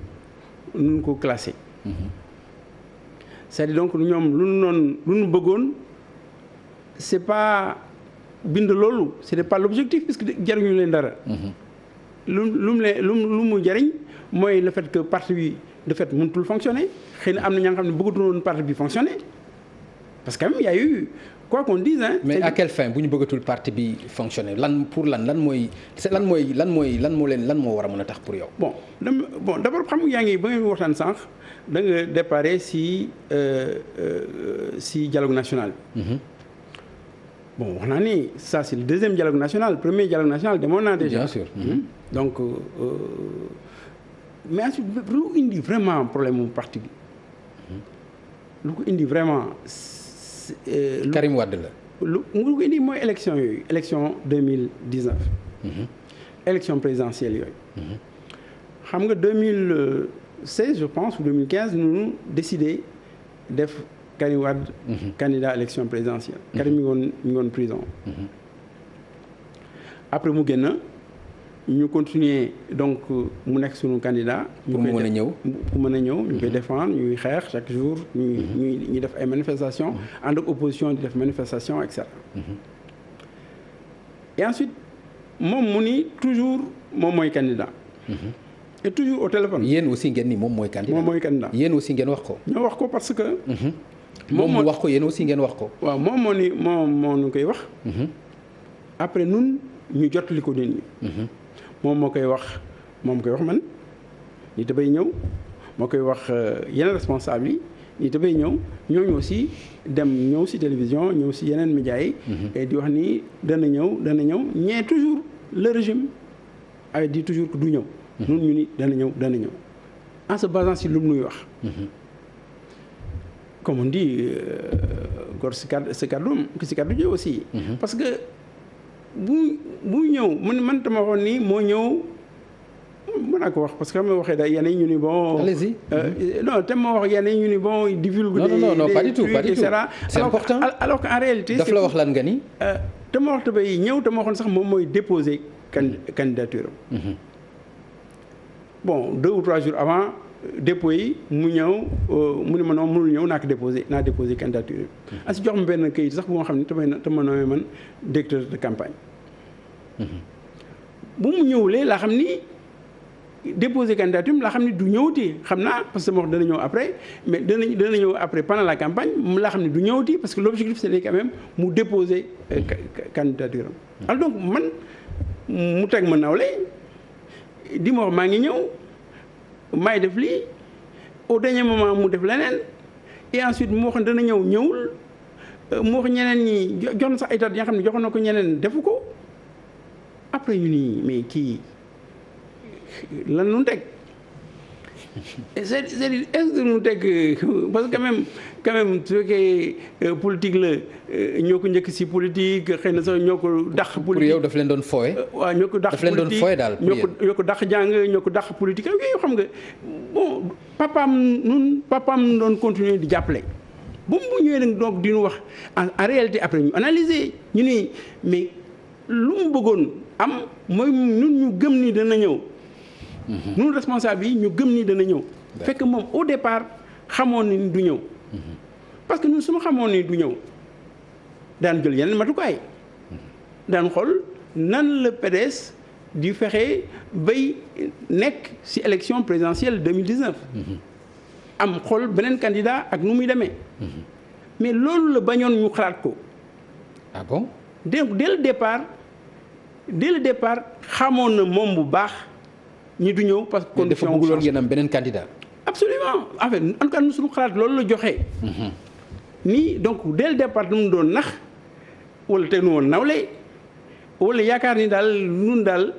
nu ko classé. c'est-à-dire donc ñoom lu ñu bëggoon c'est pas bind loolu c'était pas l'objectif puisque jariñu leen dara. lu mu jariñ mooy le fait que parti bi de fait mënutul fonctionner xëy na am na ña nga xam ne bëggatul woon parti bi fonctionner parce que même y a eu quoi qu'on dise mais à quelle fin bu ñu bëggatul parti bi fonctionner lan moo war a mën a tax pour yow. bon d'abord xam nga yaa ngi ba ngeen waxtaan sànq da nga déparé si dialogue national bi. bon wax naa ni ça c'est le deuxième dialogue national premier dialogue national demoon naa déjà. bien sûr. donc mais ensuite lu indi vraiment problème mu parti bi. lu ko indi vraiment. Karim Wade la. lu ko indi mooy élection yooyu élection 2019. élection présidentielle yooyu. xam nga 2016 je pense ou 2015 ñu décidé def Karim Wade. candidat à élection présidentielle. Karim mi ngi woon prison. après mu génn ñu continuer donc mu nekk sunu candidat. pour mu mën a ñëw ñu koy défendre ñuy xeex chaque jour. ñuy def ay manifestations. ànd ak opposition di def manifestation et cetera. et ensuite moom mu ni toujours moom mooy candidat. et toujours au téléphone. yéen aussi ngeen ni moom mooy candidat. moom mooy candidat yéen aussi ngeen wax ko. ñoo wax ko parce que. moom mu wax ko yéen aussi ngeen wax ko. waaw moom moo ñu koy wax. après nun ñu jotali ko nit ñi. moom moo koy wax man ñi tabay ñëw moo koy wax yeneen responsable yi ñi tabay ñëw ñooñu aussi ñëw ci télévision ñëw ci yeneen médias yi. et di wax ni dana ñëw ñee toujours le régime avait dit toujours que du ñëw. nun ñu ni dana ñëw en se basant ci lu mu nuy wax. comme on dit gor ci kaddu ji aussi. parce que bu ñëw man tama waxoon ni moo ñëw mën naa ko wax parce que xam nga waxee da yenn yi ñu ni bon. allez-y. non te ma wax yenn yi ñu ni bon divulgue. non pas du tout c'est important alors qu'en réalité. daf la wax lan nga ni. te ma wax tabay ñëw te ma waxoon sax moom mooy déposer candidature am. bon 2 ou 3 jours avant dépôt yi mu ñëw mu ne ma non mënul ñëw naa déposé candidature yi. asi jox ma benn kayit sax bu nga xam ne te ma nommé man directeur de campagne. bu mu ñëwlee laa xam ni déposé candidature laa xam ni du ñëwati xam naa parce que ma wax dana ñëw après mais dana ñëw après pendant la campagne laa xam ni du ñëwati parce que l'objectif c'était quand même mu déposer candidature am. alors donc man mu teg ma nawle di ma wax maa ngi ñëw maay def lii au dernier moment mu def leneen et ensuite mu wax dana ñëwul mu wax ñeneen ñi jox na sax ay tat yi nga xam ne joxoon na ko ñeneen defu ko après ñu nii mais kii lan nu teg c'est-à-dire est-ce que nu teg parce que quand même su fekkee politique la ñoo ko njëkk si politique xëy na sax ñoo ko dàq politique. pour yow daf leen doon fooye. waaw ñoo ko dàq politique daf leen doon fooye daal ñoo ko dàq jàng ñoo ko dàq politique ak yooyu xam nga bon papaam doon continuer di jàppale. bu mu ñëwee nag donc di ñu wax en réalité après ñu analyser ñu ni mais lu mu bëggoon am mooy ñun ñu gëm ni dana ñëw. ñun responsable yi ñu gëm ni dana ñëw. fekk moom au départ xamoon ni du ñëw. parce que ñun su ma xamoon ni du ñëw daan jël yeneen matukaay. daan xool nan la PDS di fexe bay nekk ci élection présidentielle 2019. am xool beneen candidat ak nu muy demee. mais loolu la bañoon ñu xalaat ko. ah bon. donc dès le départ xamoon na moom bu baax ñi du ñëw parce que. condition dafa bëgguloon ngeen am beneen candidat. absolument en fait en tout cas suñu xalaat loolu la joxe. nii donc dès le départ nu mu doon nax wala te nu woon nawle wala yaakaar ni daal nun daal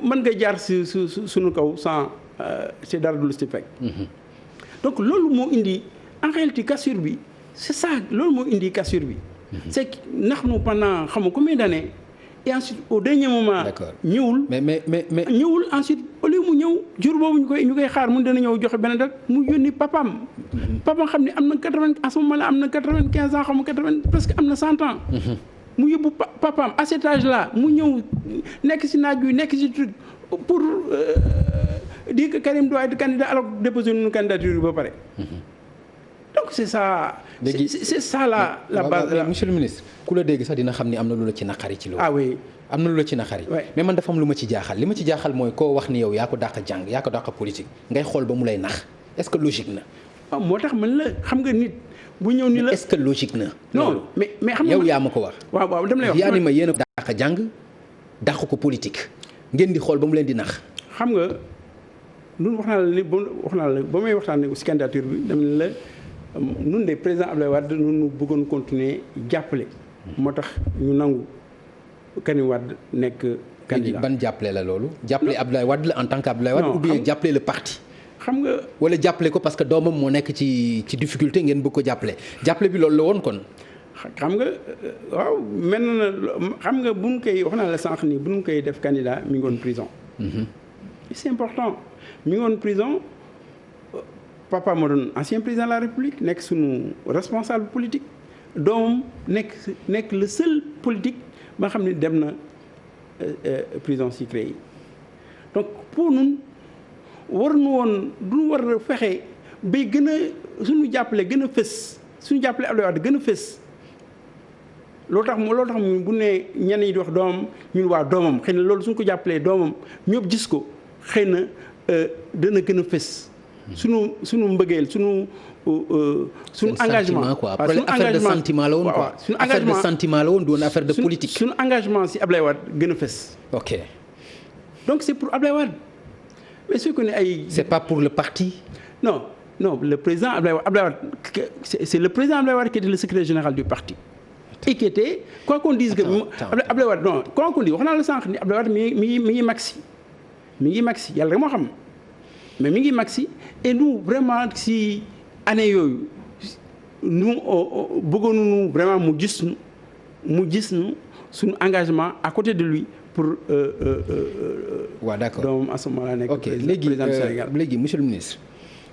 mën nga jaar si suñu kaw sans si dara du lu si fekk. donc loolu moo indi en réalité cassure bi c'est ça loolu moo indi cassure bi. c'est que nax nu pendant xam nga combien d'années et ensuite au dernier moment. ñëwul mais ñëwul ensuite au lieu mu ñëw jour boobu ñu koy xaar mu dana ñëw joxe benn date mu yónni papaam. papaam xam ne am na 80 à ce moment là am na 95 ans xam nga 80 presque am na 100 ans. mu yóbbu papaam à cet âge là mu ñëw nekk si naaj wi nekk si truc pour dire que Karim doit être candidat alors déposer une candidature ba pare. donc c'est ça. léegi c'est ça la base. monsieur le ministre ku la dégg sax dina xam ni am na lu la ci naqari ci loolu. ah oui am na lu la ci naqari. mais man dafa am lu ma ci jaaxal li ma ci jaaxal mooy koo wax ni yow yaa ko dàq jàng yaa ko dàq politique ngay xool ba mu lay nax est-ce que logique na. waaw moo tax man la xam nga nit. bu ñëw ni la est-ce que logique na. non mais xam nga yow yaa ma ko wax. waaw dama lay wax yaa ni ma yéen a dàq jàng dàq ko politique ngeen di xool ba mu leen di nax. xam nga ñun wax naa la ba may waxtaan si candidature bi dama ne la. nun de président Abdoulaye Wade nu bëggoon continuer jàppale moo tax ñu nangu Karim Wade nekk candidat. ban jàppale la loolu. jàppale Abdoulaye Wade la en tant que Abdoulaye Wade. ou bien jàppale le parti. xam nga wala jàppale ko parce que doomam moo nekk ci difficulté ngeen bëgg ko jàppale bi loolu la woon kon. xam nga waaw mel na xam nga bu ñu koy wax naa la sànq nii bu ñu koy def candidat mi ngi woon prison. c'est important mi ngi woon prison. papa moo doon ancien président de la République nekk suñu responsable politique doomam nekk le seul politique ba nga xam ne dem na prison secret yi donc pour ñun war nu woon duñu war a fexe bay gën a suñu jàppale gën a fës suñu jàppale Abdoulaye Wade gën a fës loolu tax mu bu ne ñenn ñi di wax doomam ñun waa doomam xëy na loolu suñu ko jàppalee doomam ñëpp gis ko xëy na dana gën a fës suñu mbëggeel suñu engagement quoi affaire de sentiment la woon quoi suñu affaire engagement de sentiment la woon doon affaire de politique. suñu engagement si Abdoulaye Wade gën a fës. ok donc c'est pour Abdoulaye Wade mais su ko ne ay. c'est pas pour le parti. non le président Abdoulaye Wade c'est le président Abdoulaye Wade qui était le secrétaire général du parti. et qui était quoi qu'on dise que Abdoulaye Wade non quoi qu'on dise wax naa la sànq ni Abdoulaye Wade mi ngi maxi yàlla rek moo xam. mais mi ngi maxi et nous vraiment si année yooyu nous bëggoon nañu vraiment mu gis nu suñu engagement à côté de lui pour. waaw d'accord donc à ce moment-là nekk président du Sénégal léegi monsieur le ministre.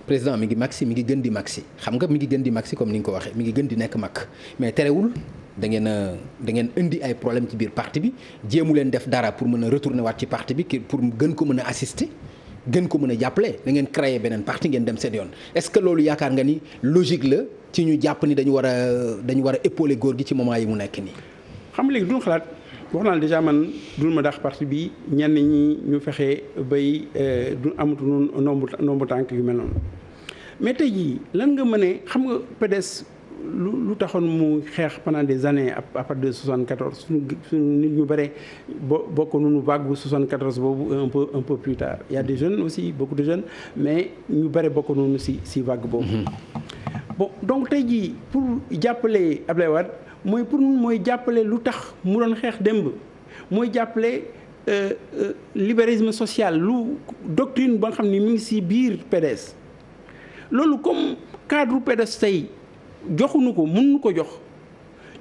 président mi ngi maxi mi ngi gën di maxi xam nga mi ngi gën di maxi comme ni nga ko waxee mi ngi gën di nekk mag mais terewul da ngeen indi ay problème ci biir parti bi jéemu leen def dara pour mën a retourner waat ci parti bi pour gën ko mën a assister. gën ko mën a jàppale da ngeen créer beneen parti ngeen dem seen yoon est-ce que loolu yaakaar nga ni logique la ci ñu jàpp ni dañu war a épauler góor gi ci moment yi mu nekk nii. xam nga léegi duñu xalaat wax naa déjà man dul ma dax parti bi ñenn ñi ñu fexe bay du amatu noonu nombu tànk yu mel noonu mais tey jii lan nga mënee xam nga PDS lu taxoon mu xeex pendant des années à partir de 74 suñu nit ñu bare bokk nañu vague bu 74 boobu un peu plus tard il y a des jeunes aussi beaucoup de jeunes mais ñu bare bokk nañu si vague boobu. bon donc tey jii pour jàppale Abdoulaye Wade mooy jàppale lu tax mu doon xeex démb mooy jàppale libéralisme social lu doctrine ba nga xam ni mi ngi si biir PDS loolu comme cadre PDS tey. joxuñu ko mënuñu ko jox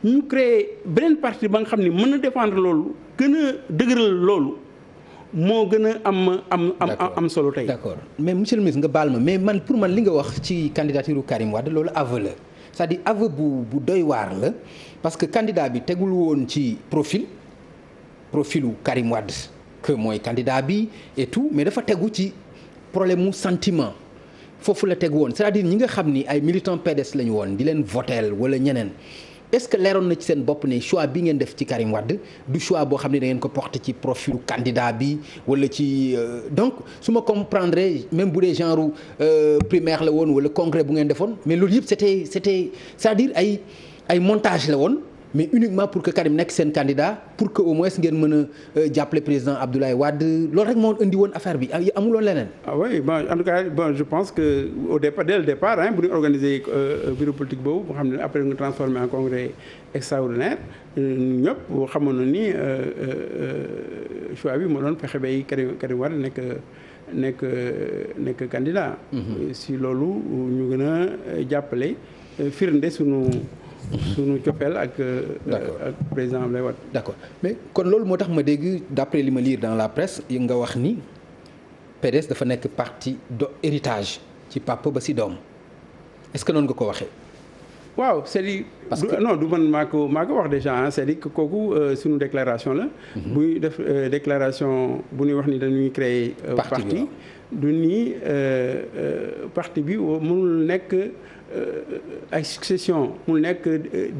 ñu créer beneen parti ba nga xam ne mën na défendre loolu gën a dëgëral loolu moo gën a am solo tey. d'accord mais monsieur le ministre nga baal ma mais man pour man li nga wax ci candidature Karim Wade loolu aveu la c'est-à-dire aveu bu doy waar la parce que candidat bi tegul woon ci profilu Karim Wade que mooy candidat bi et tout mais dafa tegu ci problème mu sentiment. foofu la teg woon c'est-à-dire ñi nga xam ni ay militants PDS lañu woon di leen voteel wala ñeneen est-ce que leeroon na ci seen bopp ne choix bi ngeen def ci Karim Wade du choix boo xam ne da ngeen ko porté ci profilu candidat bi wala ci donc su ma comprendre même bu dee genre primaire la woon wala congrès bu ngeen defoon mais loolu yëpp c'était c'est-à-dire ay montage la woon mais uniquement pour que Karim nekk seen candidat pour que au moins ngeen mën a jàppale président Abdoulaye Wade loolu rek moo indi woon affaire bi amuloon leneen. ah oui bon en tout cas bon je pense que au départ dès le départ bu ñu organisé bureau politique boobu boo xam ne après nga transformé en congrès extraordinaire ñëpp xamoon na ni choix bi moo doon fexe bay Karim Wade nekk candidat. si loolu ñu gën a jàppale firnde sunu cofeel ak président Abdoulaye Wade. d'accord mais kon loolu moo tax ma dégg d'après li ma lire dans la presse yi nga wax ni PDS dafa nekk parti de héritage ci papa ba si doom est-ce que noonu nga ko waxee. waaw c'est-à-dire non du man maa ko wax déjà c'est-à-dire que kooku suñu déclaration la. buy def déclaration bu ñuy wax ni dañuy créer parti du ni parti bi mënul nekk ay succession mu nekk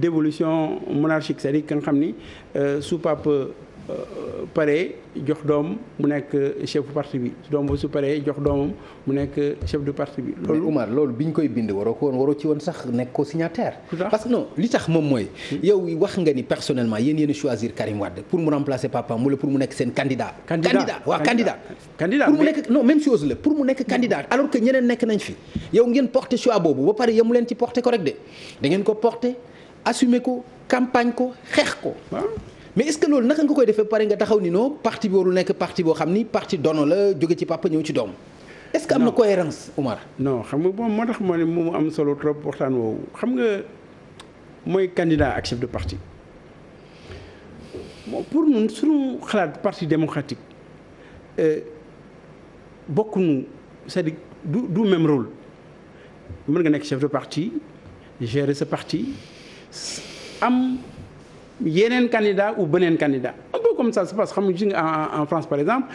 d'évolution monarchique c'est-à-dire que nga xam ni su papa paree jox doom mu nekk chef du parti bi doom ba su paree jox doomam mu nekk chef du parti bi. loolu mais Oumar loolu bi ñu koy bind waroo ci woon sax nekk ko signataire. parce que non li tax moom mooy. yow wax nga ni personnellement yéen choisir Karim Wade pour mu remplacer papaam wala pour mu nekk seen candidat. candidat pour mu nekk non même chose la pour mu nekk candidat alors que ñeneen nekk nañ fi yow ngeen porté choix boobu ba pare yemu leen ci porté ko rek de da ngeen ko porté assumer ko campagne ko xeex ko. mais est-ce que loolu naka nga koy defee pare nga taxaw ni non parti bi warul nekk parti boo xam ni parti dono la jóge ci papa ñëw ci doom. est-ce que am na cohérence Oumar. non xam nga moom moo tax ma ne mu am solo trop waxtaan woowu xam nga mooy candidat ak chef de parti bon pour ñun suñu xalaat parti démocratique bokkuñu c'est-à-dire du même rôle mën nga nekk chef de parti gérer sa parti am. yeneen candidat ou beneen candidat un peu comme ça se passe xam nga gis nga en France par exemple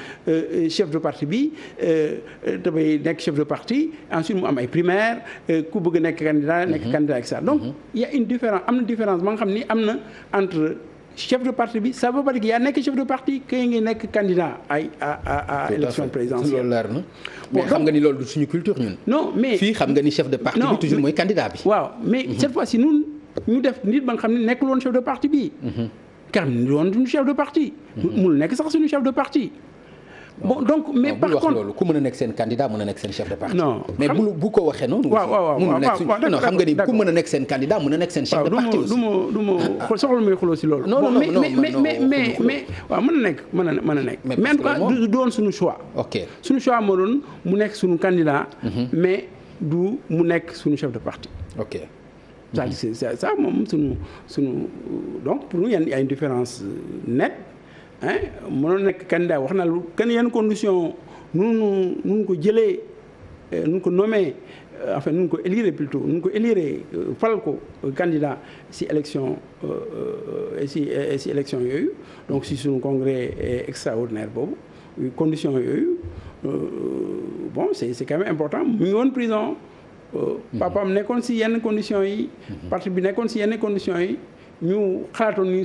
chef de parti bi dafay nekk chef de parti ensuite mu am ay primaires ku bëgg nekk candidat et cetera donc il y a une différence am na différence ba nga xam ni am na entre chef de parti bi ça veut pas dire que yaa nekk chef de parti kay ngi nekk candidat à élection présidentielle. loolu leer na mais xam nga ni loolu du suñu culture ñun. non mais fii xam nga ni chef de parti bi toujours mooy candidat bi. waaw mais cette fois-ci ñun. ñu def nit ba nga xam ne nekkul woon chef de parti bii. car ni woon suñu chef de parti. mul nekk sax suñu chef de parti. bon donc mais par contre loolu ku mën a nekk seen candidat mën a nekk seen chef de parti. non mais bu ko waxee noonu. waaw non xam nga ni ku mën a nekk seen candidat mën a nekk seen chef de parti aussi. du ma soxla muy xuloo si loolu. non mais waaw mën a nekk. mais en tout cas du doon suñu choix. ok suñu choix moo doon mu nekk suñu candidat. mais du mu nekk suñu chef de parti. ok. c'est ça moom suñu donc pour nous y a une différence nette mënoon nekk candidat wax na lu kenn yenn condition nun ko jëlee nun ko nommé enfin nun ko élire plutôt nun ko élire fal ko candidat si élection si élection yooyu donc si suñu congrès extraordinaire boobu condition yooyu bon c'est quand même important mu ngi woon prison papaam nekkoon si yenn conditions yi parti bi nekkoon si yenn conditions yi ñu xalaatoon ni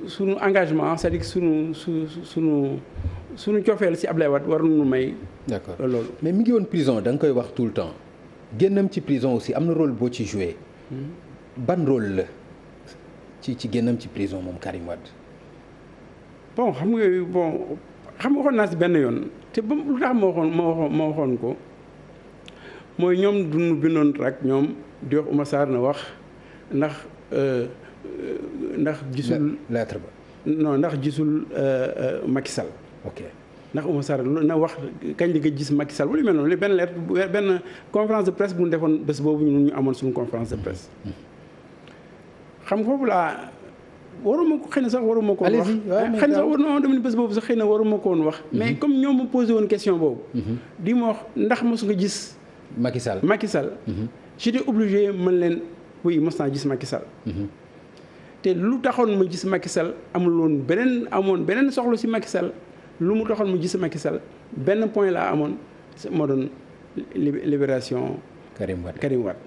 sunu engagement c'est-à-dire sunu cofeel si Ablaye Wade war nañu may. d'accord loolu. mais mi ngi woon prison da nga koy wax tout le temps génnam ci prison aussi am na rôle boo ci joué. ban rôle la ci génnam ci prison moom Karim Wade. bon xam nga waxoon naa si benn yoon te ba lu tax ma waxoon ko. mooy ñoom duñu bindoon rek ñoom di wax Oumar Sarr na wax ndax gisul lettre ba non ndax gisul Macky Sall. ok ndax Oumar Sarr na wax kañ la nga gis Macky Sall wala mel noonu benn lettre benn conférence de presse bu ñu defoon bés boobu ñu amoon suñu conférence de presse. xam nga foofu laa waruma ko xëy na sax waruma ko woon wax xëy na sax non dama ni bés boobu sax xëy na waruma ko woon wax. mais comme ñoom ma posé woon question boobu. di ma wax ndax mos nga gis. Macky Sall. J'étais obligé mën leen oui mos naa gis Macky Sall. te lu taxoon ma gis Macky Sall amoon beneen soxla si Macky Sall lu mu taxoon ma gis Macky Sall benn point laa amoon moo doon libération. Karim Wade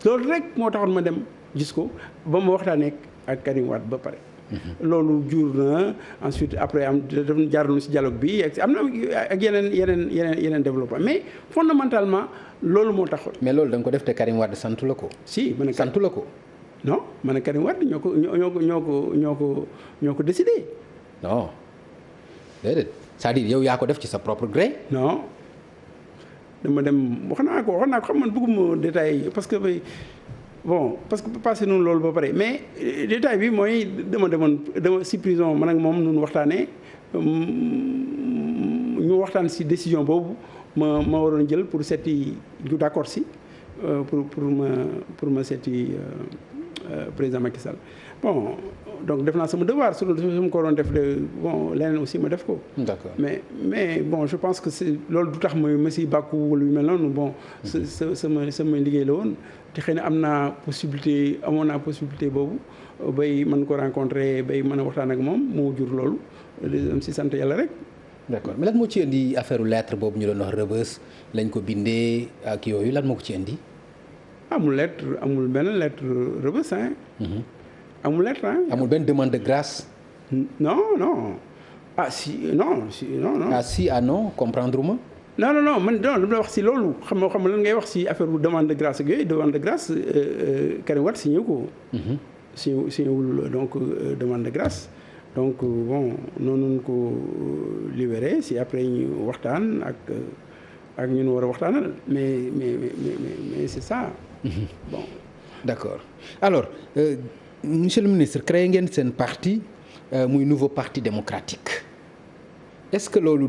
loolu rek moo taxoon ma dem gis ko ba ma waxtaanee ak Karim Wade ba pare. loolu jur na ensuite après am daf jaarlu ci dialogue bi am na ak yeneen développement mais fondamentalement loolu moo taxoon. mais loolu da nga ko def te Karim Wade santu la ko. si man santu la ko. non man Karim Wade ñoo ko décidé. non déedéet c'est-à-dire yow yaa ko def ci sa propre gré. non dama dem wax naa ko xam man bëgguma détail parce que parce que passé noonu loolu ba pare mais détail bi mooy dama si prison man ak moom nun waxtaanee ñu waxtaan si décision boobu ma waroon jël pour seeti ñu d'accord si pour ma seeti président Macky Sall bon donc def naa sama devoir su ma ko waroon def leneen aussi ma def ko. D'accord. mais bon je pense que c'est loolu du tax ma si bàkku wala yu mel noonu bon. sama liggéey la woon te xëy na amoon naa possibilité boobu bay mën ko rencontrer bay mën a waxtaan ak moom moo jur loolu am si sant yàlla rek. D'accord mais lan moo ci indi affaire lettre boobu ñu doon wax Rebeuss lañ ko bindee ak yooyu lan moo ko ci indi. amul benn lettre Rebeuss amul lettre amul benn demande de grâce. non ah si non. ah si ah non comprendre ma. non man dama wax si loolu xam nga lan ngay wax si affaire bu demande de grâce ak yooyu demande de grâce Karim Wade signé ko. signé wul donc demande de grâce donc noonu ko libéré si après ñu waxtaan ak ñun war a waxtaanal mais c'est ça. bon d'accord alors monsieur le ministre créé ngeen seen parti muy nouveau parti démocratique est-ce que loolu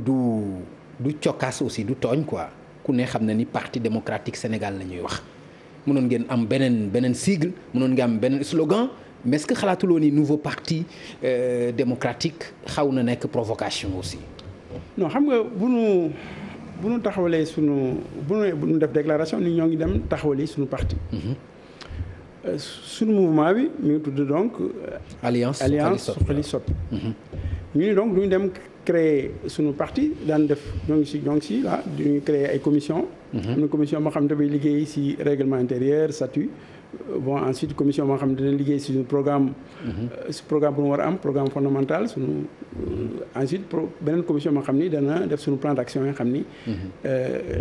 du cokkaas aussi du tooñ quoi ku ne xam na ni parti démocratique Sénégal la ñuy wax mënoon ngeen am beneen sigle mënoon ngeen am beneen slogan mais est-ce que xalaatuloo ni nouveau parti démocratique xaw na nekk provocation aussi. non xam nga bu nu taxawalee bu nu def déclaration ni ñoo ngi dem taxawali suñu parti. suñu mouvement bi mi ngi tudd donc. alliance Suxali Soppi. ñu ni donc duñu dem créer suñu parti daan def ñoo ngi si là duñu créer ay commission am na commission moo xam ne dafay liggéey si règlement intérieur statut ensuite commission moo xam ne dina liggéey si suñu programme. si programme bu ñu war a am programme fondamental suñu ensuite beneen commission moo xam ni dana def suñu plan d'action yi nga xam ni.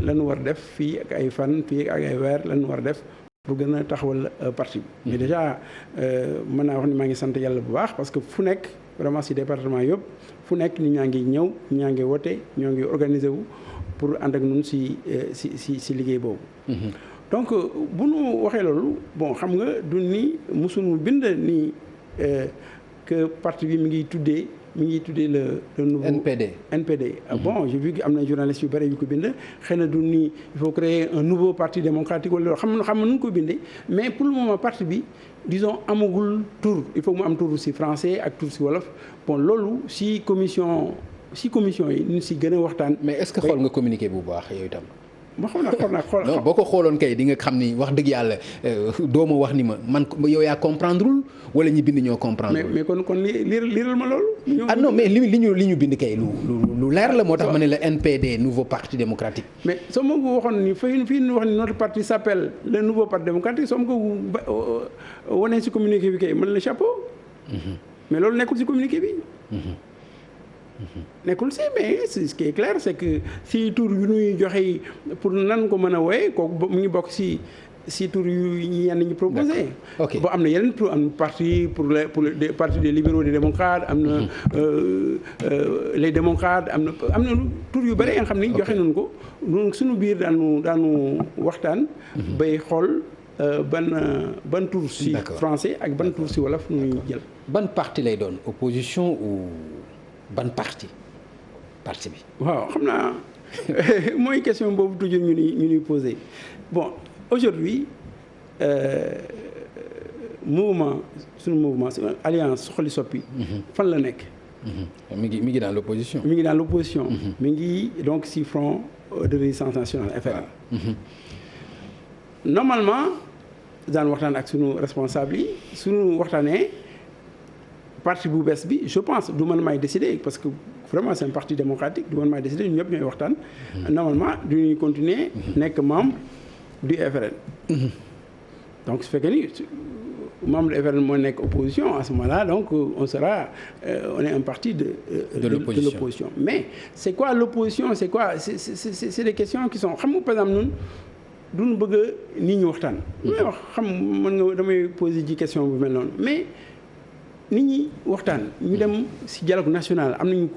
lan war def fii ak ay fan fii ak ay weer lan war def. pour gën a taxawal parti bi. mais déjà mën naa wax ni maa ngi sant yàlla bu baax parce que fu nekk vraiment si département yëpp fu nekk nit ñaa ngi ñëw ñaa ngi wote ñoo ngi organiser wu pour ànd ak ñun si liggéey boobu. donc bu nu waxee loolu xam nga du ni musuñu bind ni que parti bi mi ngi tuddee le nouveau NPD. J'ai vu que am na journalistes yu bëri yu ko bind xëy na du ni il faut créer un nouveau parti démocratique wala xam na nu ko bindee mais pour le moment parti bi disons amagul tour il faut mu am tour si français ak tour si wolof loolu si commission yi ñu si gën a waxtaan. mais est-ce que xool nga communiqué bu baax yow itam. ma xool non boo ko xooloon kay di nga xam ni wax dëgg yàlla doo ma wax ni man yow yaa comprendrewul wala ñi bind ñoo comprendre. mais kon liiral ma loolu. ah non mais li ñu bind kay lu leer la moo tax ma ne la NPD nouveau parti démocratique. mais soo ma ko waxoon ni fii ñu wax ni notre parti s'appelle le nouveau parti démocratique soo ma ko wanee si communiqué bi kay mën la chapeau. mais loolu nekkul si communiqué bi. nekkul si mais ce qui est clair c'est que si tur yu ñuy joxe pour nan ko mën a wooye kooku mu ngi bokk si tur yu yenn ñi proposé. ok am na yeneen am parti pour les partis des libéraux des démocrates am na les démocrates am na tur yu bëri nga xam ni joxe nañu ko ñun suñu biir daanu waxtaan. bay xool ban tur si français ak ban tur si wolof ñuy jël. ban parti lay doon opposition ou. ban parti bi. waaw xam naa mooy question boobu toujours ñu ñuy posé aujourd'hui suñu mouvement alliance Suxali Soppi. fan la nekk. mi ngi dans l'opposition. mi ngi donc si front de résistance nationale FRN. normalement daan waxtaan ak suñu responsable yi suñu waxtaanee. parti bu bees bi je pense du man maay décider parce que vraiment c'est un parti démocratique du man maay décider ñun ñëpp ñooy waxtaan. normalement du ñuy continuer nekk membre du FRN. donc su fekkee ni membre de FRN moo nekk opposition à ce moment-là donc on est un parti de l'opposition. Mais c'est quoi l'opposition, c'est quoi c'est des questions qui sont xam nga par exemple ñun duñu bëgg a nit ñi waxtaan. may wax xam mën nga damay poser ji question bu mel noonu mais nit ñi waxtaan ñu dem ci dialogue national am na ñu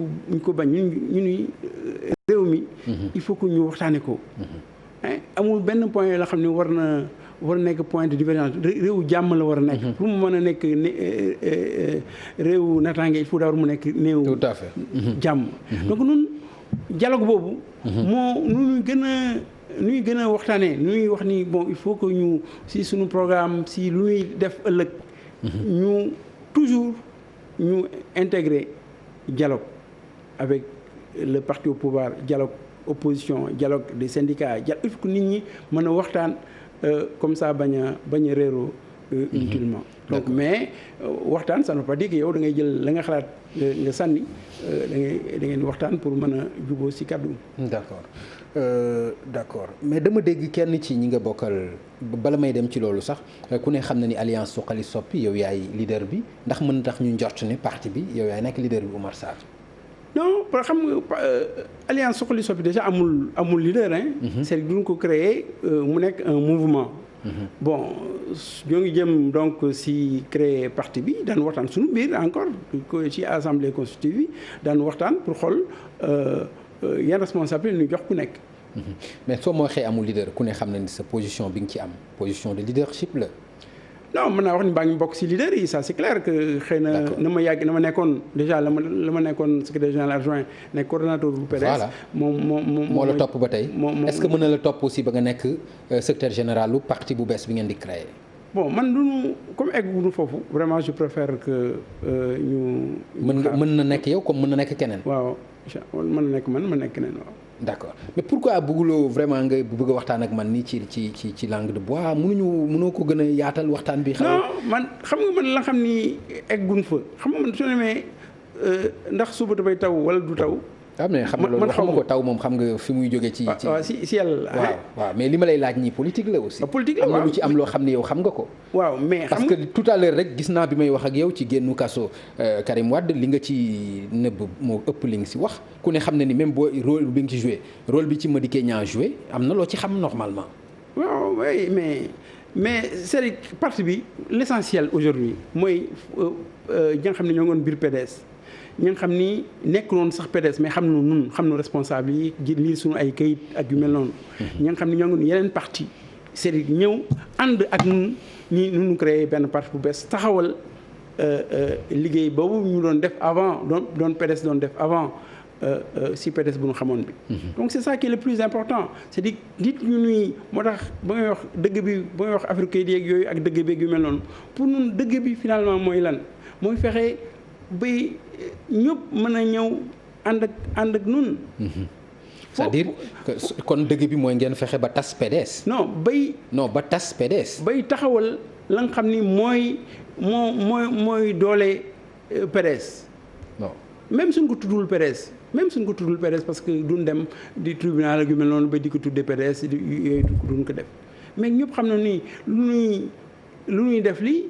ko bañ ñu réew mi il faut que ñu waxtaane ko amul benn point la xam ne war a nekk point de divergence réewu jàmm la war a nekk pour mu mën a nekk réewu naataange il faut d'abord mu nekk néew tout à fait jàmm donc nun dialogue boobu moo nuñuy gën a waxtaanee nuñuy wax ni bon il faut que ñu si suñu programme si lu ñuy def ëllëg ñu toujours ñu intégrer dialogue avec le parti au pouvoir dialogue opposition dialogue des syndicats il faut que nit ñi mën a waxtaan comme ça bañ a réeroo inutilement donc mais waxtaan ça ne veut pas dire que yow da ngay jël la nga xalaat nga sànni da ngeen waxtaan pour mën a juboo ci kàddu. D'accord mais dama dégg kenn ci ñi nga bokkal bala may dem ci loolu sax ku ne xam na ni alliance Suxali Soppi yow yaay leader bi ndax mën na tax ñu njort ne parti bi yow yaay nekk leader bi Oumar Sarr. non xam nga alliance Suxali Soppi déjà amul leader c'est que duñ ko créer mu nekk un mouvement. Bon ñoo ngi jëm donc si créer parti bi daan waxtaan suñu biir encore ci assemblée constitutive bi daan waxtaan pour xool yan responsabilité ñu jox ku nekk. mais soo ma waxee amul leader ku ne xam na ni sa position bi nga ci am position de leadership la. non mën naa wax ni baa ngi bokk ci leader yi ça c'est clair que xëy na na ma nekkoon déjà la ma nekkoon secrétaire général adjoint nekk coordonnateur bu PDS. voilà moo la topp ba tey. est-ce que mën na la topp aussi ba nga nekk secrétaire général lu parti bu bees bi ngeen di créer. bon man duñu comme egguñu foofu vraiment je préfère que ñu. mën na nekk yow comme mën na nekk keneen. waaw mën na nekk man mën na nekk keneen waaw. d'accord mais pourquoi bëgguloo vraiment nga bëgg a waxtaan ak man nii ci langue de bois mënoo ko gën a yaatal waxtaan bi. non man xam nga man la xam ni egguñ fa xam nga man su demee ndax suba dafay taw wala du taw. mais xam nga loolu waxuma ko taw moom xam nga fi muy jógee ci waaw si yàlla. waaw mais li ma lay laaj nii politique la aussi. politique la am na lu ci am loo xam ne yow xam nga ko. waaw mais parce que tout à l'heure rek gis naa bi may wax ak yow ci génnu kaso Karim Wade li nga ci nëbb moo ëpp li nga si wax ku ne xam ne ni même boo rôle bi nga ci joué rôle bi ci Madické Niang joué am na loo ci xam normalement. waaw oui mais c'est parti bi l'essentiel aujourd'hui mooy ñi nga xam ne ñoo ngoon biir PDS. ñi nga xam ni nekk noonu sax PDS mais xam nu responsable yi lii suñu ay kayit ak yu mel noonu. ñi nga xam ni ñoo ngi yeneen parti c'est-à-dire ñëw ànd ak ñun ñu créé benn parti bu bees taxawal liggéey boobu ñu doon def avant doon PDS doon def avant si PDS bu ñu xamoon bi. donc c'est ça qui est le plus important c'est-à-dire nit ñu nuy moo tax ba ngay wax dëgg bi ba ngay wax affaire kayit yeeg yooyu ak dëgg beeg yu mel noonu pour ñun dëgg bi finalement mooy lan mooy fexe. bay ñëpp mën a ñëw ànd ak nun c'est-à-dire kon dëgg bi mooy ngeen fexe ba tas PDS. ba tas PDS. bay taxawal la nga xam ni mooy doole PDS. non même suñ ko tuddul PDS parce que duñ dem di tribunal ak yu mel noonu ba di ko tuddee PDS yooyu duñ ko def mais ñëpp xam na ni lu ñuy def lii.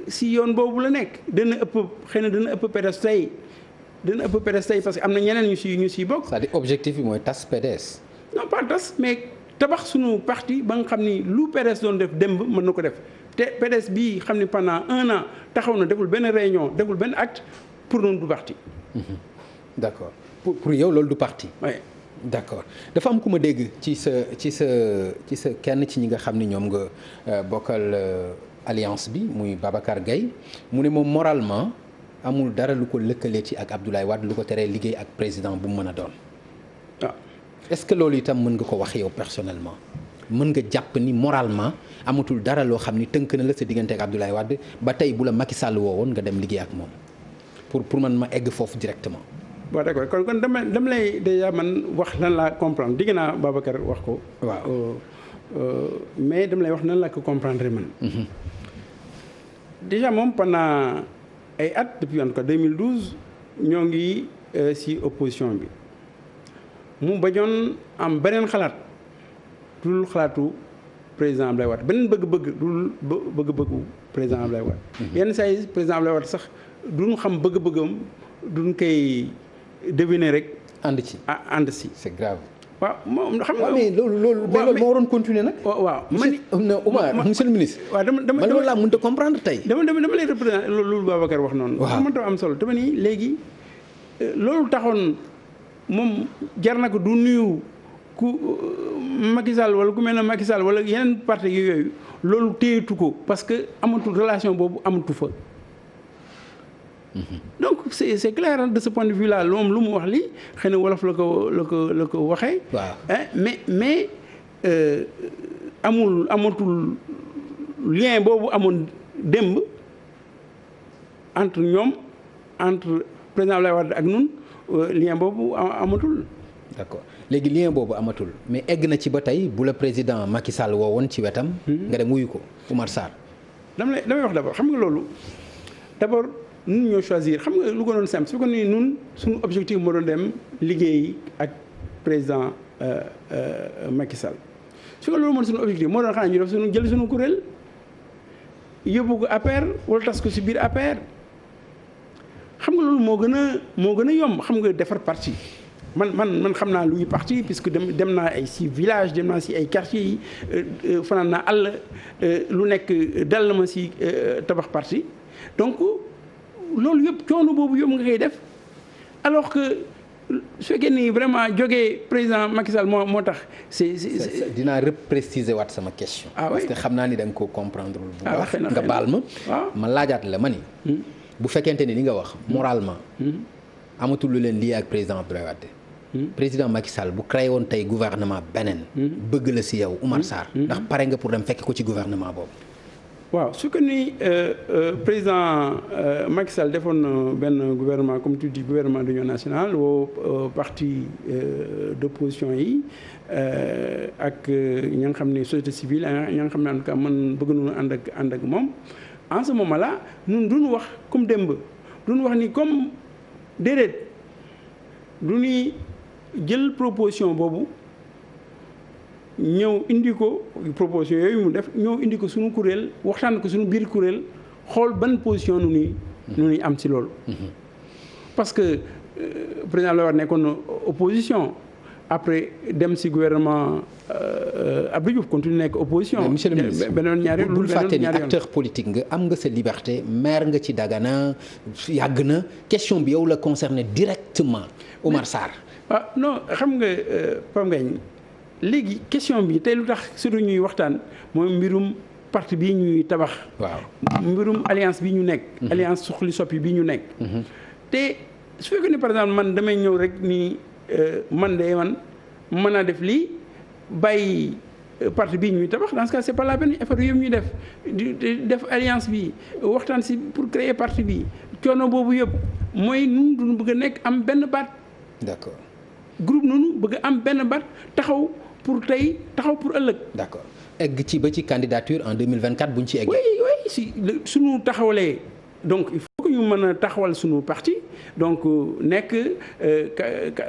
si yoon boobu la nekk dana ëpp PDS tey parce que am na ñeneen ñu si bokk. c'est-à-dire objectif bi mooy tas PDS. non pas tas mais tabax suñu parti ba nga xam ni lu PDS doon def démb mën na ko def te PDS bii xam ni pendant 1 an taxaw na deful benn réunion deful benn acte pour noonu du parti. d'accord pour yow loolu du parti. oui. d'accord dafa am ku ma dégg ci sa kenn ci ñi nga xam ni ñoom nga bokkal. alliance bi muy Babacar Gaye mu ne moom moralement amul dara lu ko lëkkalee ci ak Abdoulaye Wade lu ko teree liggéey ak président bu mu mën a doon. waaw est-ce que loolu itam mën nga ko wax yow personnellement mën nga jàpp ni moralement amatul dara loo xam ni tënk na la sa diggante ak Abdoulaye Wade ba tey bu la Macky Sall woowoon nga dem liggéey ak moom pour man ma egg foofu directement. bon d'accord kon dama lay déjà man wax lan laa comprendre digg naa Babacar wax ko. waaw mais dama lay wax nan laa ko comprendre man. déjà moom pendant ay at depuis en tout cas 2012 ñoo ngi ci opposition bi mu bañoon am beneen xalaat dul xalaatu président Ablaye Wade beneen bëgg-bëgg du bëgg-bëggu président Ablaye Wade. yenn saa yi président Ablaye Wade sax duñu xam bëgg-bëggam duñ koy deviner rek. ànd ci ànd si. c'est grave. waaw moom xam nga. mais loolu moo waroon continuer nag. waaw monsieur le ministre. waaw dama loolu laa mënut a comprendre tey. dama lay représenter loolu Babacar wax noonu. waaw mënta am solo dama ni léegi loolu taxoon moom jar na ko du nuyu ku Macky Sall wala ku mel ne Macky Sall wala yeneen parti yooyu loolu téyetu ko parce que amatul relation boobu amatu fa. donc c'est clair de ce point de vue là moom lu mu wax lii xëy na wolof la ko waxee. waaw mais amatul lien boobu amoon démb entre ñoom entre président Abdoulaye Wade ak ñun lien boobu amatul. d'accord léegi lien boobu amatul mais egg na ci ba tey bu la président Macky Sall woowoon ci wetam. nga dem wuyu ko Oumar Sarr. damay wax d'abord xam nga loolu d'abord. nun ñoo choisir xam nga lu ko doon simple su ko nii nun suñu objectif moo doon dem liggéey ak président Macky Sall su ko loolu moom suñu objectif moo doon xanaa ñu def jël suñu kuréel yóbbu ko APR wala tas ko si biir APR xam nga loolu moo gën a yomb xam nga defar parti man xam naa luy parti puisque dem naa ay si village dem naa si ay quartiers yi fanaan naa àll lu nekk dal na ma si tabax parti donc loolu yëpp coono boobu yëpp nga koy def alors que su fekkee ni vraiment jógee président Macky Sall moo tax c'est dinaa repréciser waat sama question. parce que xam naa ni da nga ko comprendre bu baax nga baal ma. ma laajaat la ma ni. bu fekkente ni li nga wax moralement. amatul lu leen lii ak président Abdoulaye Wade. président Macky Sall bu créé woon tey gouvernement beneen. bëgg la si yow Oumar Sarr. ndax pare nga pour dem fekk ko ci gouvernement boobu. waaw su ko ni président Macky Sall defoon na benn gouvernement comme tu dis gouvernement d'union nationale woo parti d'opposition yi ak ñi nga xam ne société civile ñi nga xam ne en tout cas man bëgg nañu ànd ak moom en ce moment là ñun duñu wax comme démb duñu wax ni comme déedéet du ñuy jël proposition boobu ñëw indi ko proposition yooyu mu def ñëw indi ko suñu kuréel waxtaan ko suñu biir kuréel xool ban position nu ñuy am ci loolu. parce que président la war nekkoon na opposition après dem ci gouvernement Abdou Diouf continue nekk opposition. mais monsieur le ministre beneen ñaari bul fàtte ni acteur politique nga am nga sa liberté maire nga ci Dagana yàgg na question bi yow la concerné directement Oumar Sarr. non xam nga Pape Ngagne léegi question bi tey lu tax surtout ñuy waxtaan mooy mbirum parti bii ñuy tabax. waaw mbirum alliance bi ñu nekk. alliance Suxali Soppi bi ñu nekk. te su fekkee ne par exemple man damay ñëw rek ni man mën naa def lii bàyyi parti bii ñuy tabax dans ce cas c'est pas la peine effort yëpp ñuy def alliance bi waxtaan si pour créer parti bi coono boobu yëpp mooy nun duñu bëgg a nekk am benn baat. d'accord groupe noonu bëgg am benn baat taxaw pour tey taxaw pour ëllëg. d'accord egg ci ba ci candidature en 2024 bu ñu ci eggee. oui si suñu taxawalee donc il faut que ñu mën a taxawal suñu parti donc nekk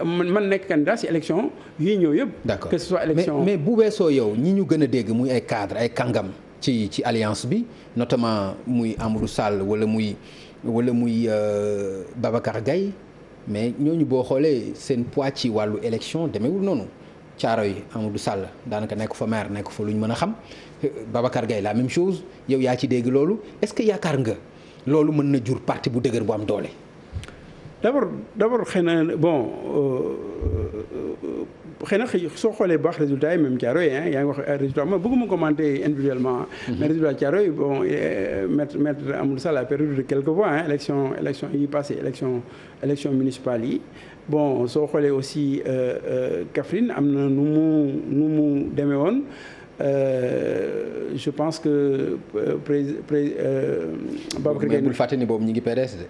man nekk candidat si élection yii ñëw yëpp. d'accord que ce soit élection mais bu weesoo yow ñi ñu gën a dégg muy ay cadre ay kàngam ci alliance bi notamment muy Amadou Sall wala muy Babacar Gaye mais ñooñu boo xoolee seen poids ci wàllu élection demeewul noonu Thiaroye Amadou Sall daanaka nekk fa maire nekk fa lu ñu mën a xam Babacar Gaye la même chose yow yaa ci dégg loolu est-ce que yaakaar nga loolu mën na jur parti bu dëgër bu am doole. d'abord xëy na bon xëy na soo xoolee baax résultat yi même Thiaroye yaa ngi wax résultat ma bëgguma commenter individuellement. mais résultat Thiaroye bon maître Amadou Sall a perdu de quelques voix élection yi passé élection municipale yi bon soo xoolee aussi Kaffrine am na nu mu demee woon je pense que Babacar Gaye bul fàtte ni boobu ñu ngi PDS de.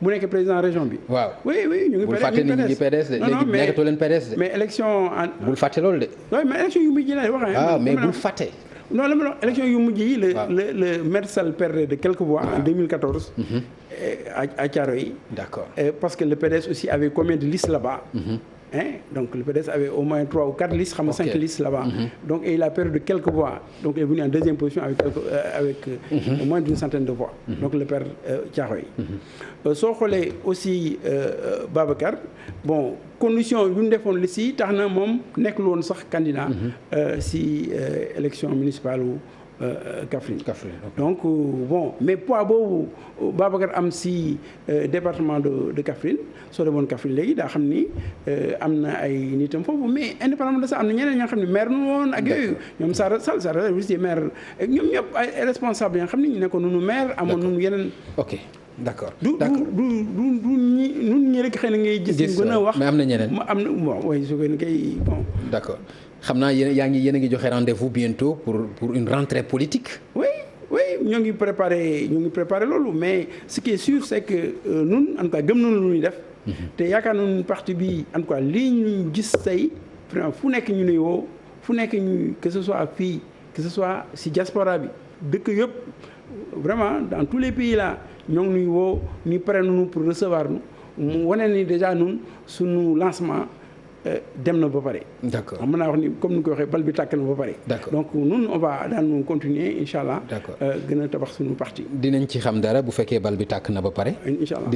mu nekk président région bi. waaw oui ñu ngi. bul fàtte ni ñu ngi PDS de léegi nekkatoo leen PDS de. mais élection. bul fàtte loolu de. oui mais élection yu mujj yi la wax. mais bul fàtte. non la ma wax élection yu mujj yi. le maître Sall perdait de quelques voix. en 2014. à Thiaroye. d'accord parce que le PDS aussi avait combien de listes là-bas. donc le PDS avait au moins 3 ou 4 listes, xam nga 5 listes là-bas. Donc et il a perdu de quelques voix, donc il est venu en deuxième position avec moins d'une centaine de voix. Donc le père Thiaroye. Soo xoolee aussi Babacar bon condition yu ñu defoon liste yi tax na moom nekkul woon sax candidat si élection municipale wu Kaffrine. Donc bon mais poids boobu Babacar am si département de Kaffrine soo demoon Kaffrine léegi daa xam ni am na ay nitam foofu mais indépendamment de ça am na ñeneen ñoo xam ne maire nu woon ak yooyu ñoom Sara aussi maire ñoom ñëpp ay responsable yi nga xam ne ñu nekkoon nunu maire amoon nunu yeneen. ok d'accord du ñi rek xëy na ngay gis ñu gën a wax mais am na ñeneen am na bon way su gën kay bon d'accord xam naa yéen a ngi joxe rendez-vous bientôt pour une rentrée politique. oui ñoo ngi préparé loolu mais ce qui est sûr c'est que ñun en tout cas gëm nañu lu ñuy def. te yaakaar nañu parti bi en tout cas lii ñu gis tey vraiment fu nekk ñu nuy woo fu nekk ñu que ce soit fii que ce soit si diaspora bi dëkk yëpp vraiment dans tous les pays là ñoo ngi nuy woo ñu pare nañu pour recevoir nu mu wane ni déjà ñun suñu lancement dem na ba pare. d'accord mën naa wax ni comme ni ko waxee bal bi tàkk na ba pare. d'accord donc ñun on va daan continuer incha allah. d'accord gën a tabax suñu parti. dinañ ci xam dara bu fekkee bal bi tàkk na ba pare. incha allah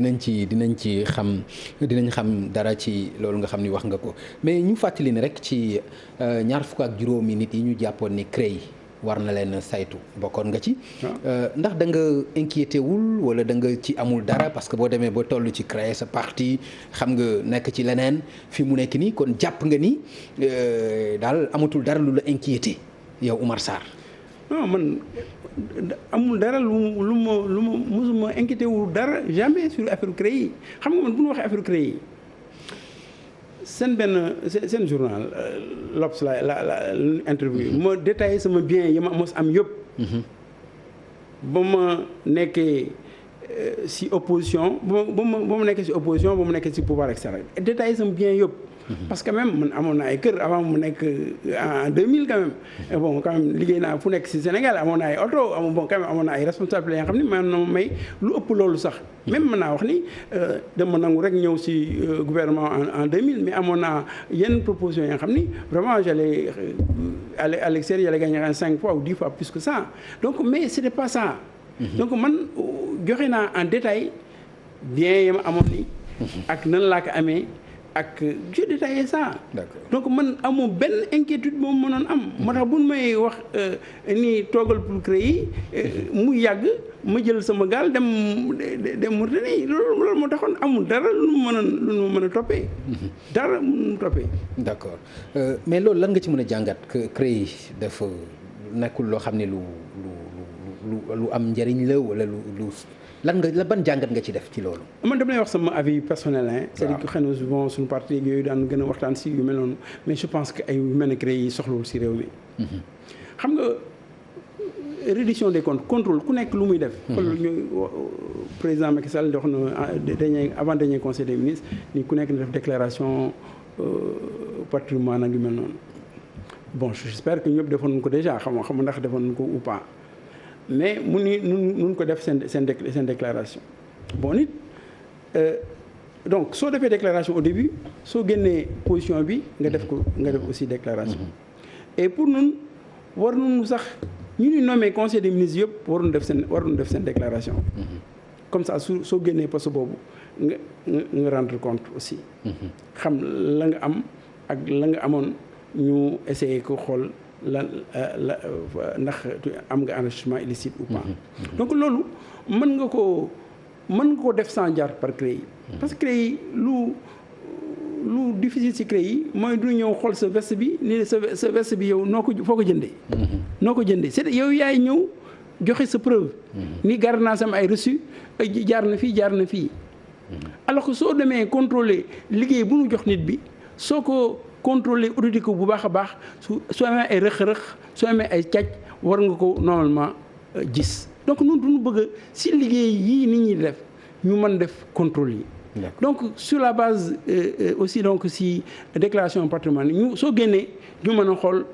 dinañ xam dara ci loolu nga xam ni wax nga ko mais ñu fàttali ne rek ci 25 nit yi ñu jàppoon ni CREI war na leen saytu bokkoon nga ci. ndax da nga inquiété wul wala da nga ci amul dara parce que boo demee ba toll ci créer sa parti xam nga nekk ci leneen fi mu nekk nii kon jàpp nga ni daal amatul dara lu la inquiété yow Oumar Sarr. non man amul dara lu ma mosuma inquiété wul dara jamais sur affaire CREI yi xam nga man bu ñu waxee affaire CREI yi seen journal L'Obs la interview ma détaillé sama bien yi ma mos am yëpp. ba ma nekkee si opposition ba ma nekkee si opposition ba ma nekkee si pouvoir et cetera détaillé sama bien yëpp. parce que même man amoon naa ay kër avant mu nekk en 2000 quand même. bon quand même liggéey naa fu nekk si Sénégal amoon naa ay oto amoon naa ay responsabilités yoo xam ni man na ma may lu ëpp loolu sax. même mën naa wax ni dama nangu rek ñëw si gouvernement en 2000 mais amoon naa yenn propositions yoo xam ni vraiment j'allais aller à l'extérieur j'allais gagner 5 fois ou 10 fois plus que ça donc mais c'était pas ça. donc man joxe naa en détail bien yi ma amoon ni ak nan laa ko amee. ak j'ai détaillé ça. D'accord. Donc man amoo benn inquiétude moom mënoon am. moo tax bu may wax ni toogal pour CREI mu yàgg ma jël sama gaal dem Mauritanie loolu moo taxoon amul dara lu mu mën a toppee. dara mu toppee. D'accord mais loolu lan nga ci mën a jàngat que CREI dafa nekkul loo xam ne lu am njëriñ la wala lu. ban jàngat nga ci def ci loolu. man dama lay wax sama avis personnel hein. c'est-à-dire que xëy na souvent suñu parti yooyu daan gën a waxtaan si yu mel noonu mais je pense que ay yu mel ne CREI yi soxlawul si réew mi. xam nga reddition des comptes contrôle ku nekk lu muy def. xool ñu président Macky Sall dox na avant dernier conseil des ministres ni ku nekk na def déclaration patrimoine ak yu mel noonu bon j'espère que ñëpp defoon nañu ko déjà xam nga ndax defoon nañu ko ou pas. mais mu ni nun ko def seen déclaration bon nit donc soo defee déclaration au début soo génnee position bi nga def aussi déclaration et pour nun war nañu sax ñu ni nommé conseil des ministres yëpp waruñu def seen déclaration comme ça soo génnee poste boobu nga rendre compte aussi xam la nga am ak la nga amoon ñu essayer ko xool la ndax am nga enrichissement illicite ou pas. donc loolu mën nga ko def sans jaar par CREI parce que CREI lu difficile ci CREI mooy du ñëw xool sa veste bi ni sa veste bi yow foo ko jëndee c'est yow yaay ñëw joxe sa preuve ni gar naa sama ay reçu jaar na fii alors que soo demee contrôler liggéey bu nu jox nit bi soo ko contrôler auditer ko bu baax a baax soo amee ay rëq-rëq soo amee ay càcc war nga ko normalement gis donc ñun duñu bëgg si liggéey yii nit ñi def ñu mën def contrôle yi. donc sur la base aussi donc si déclaration patrimoine ñu soo génnee ñu mën a xool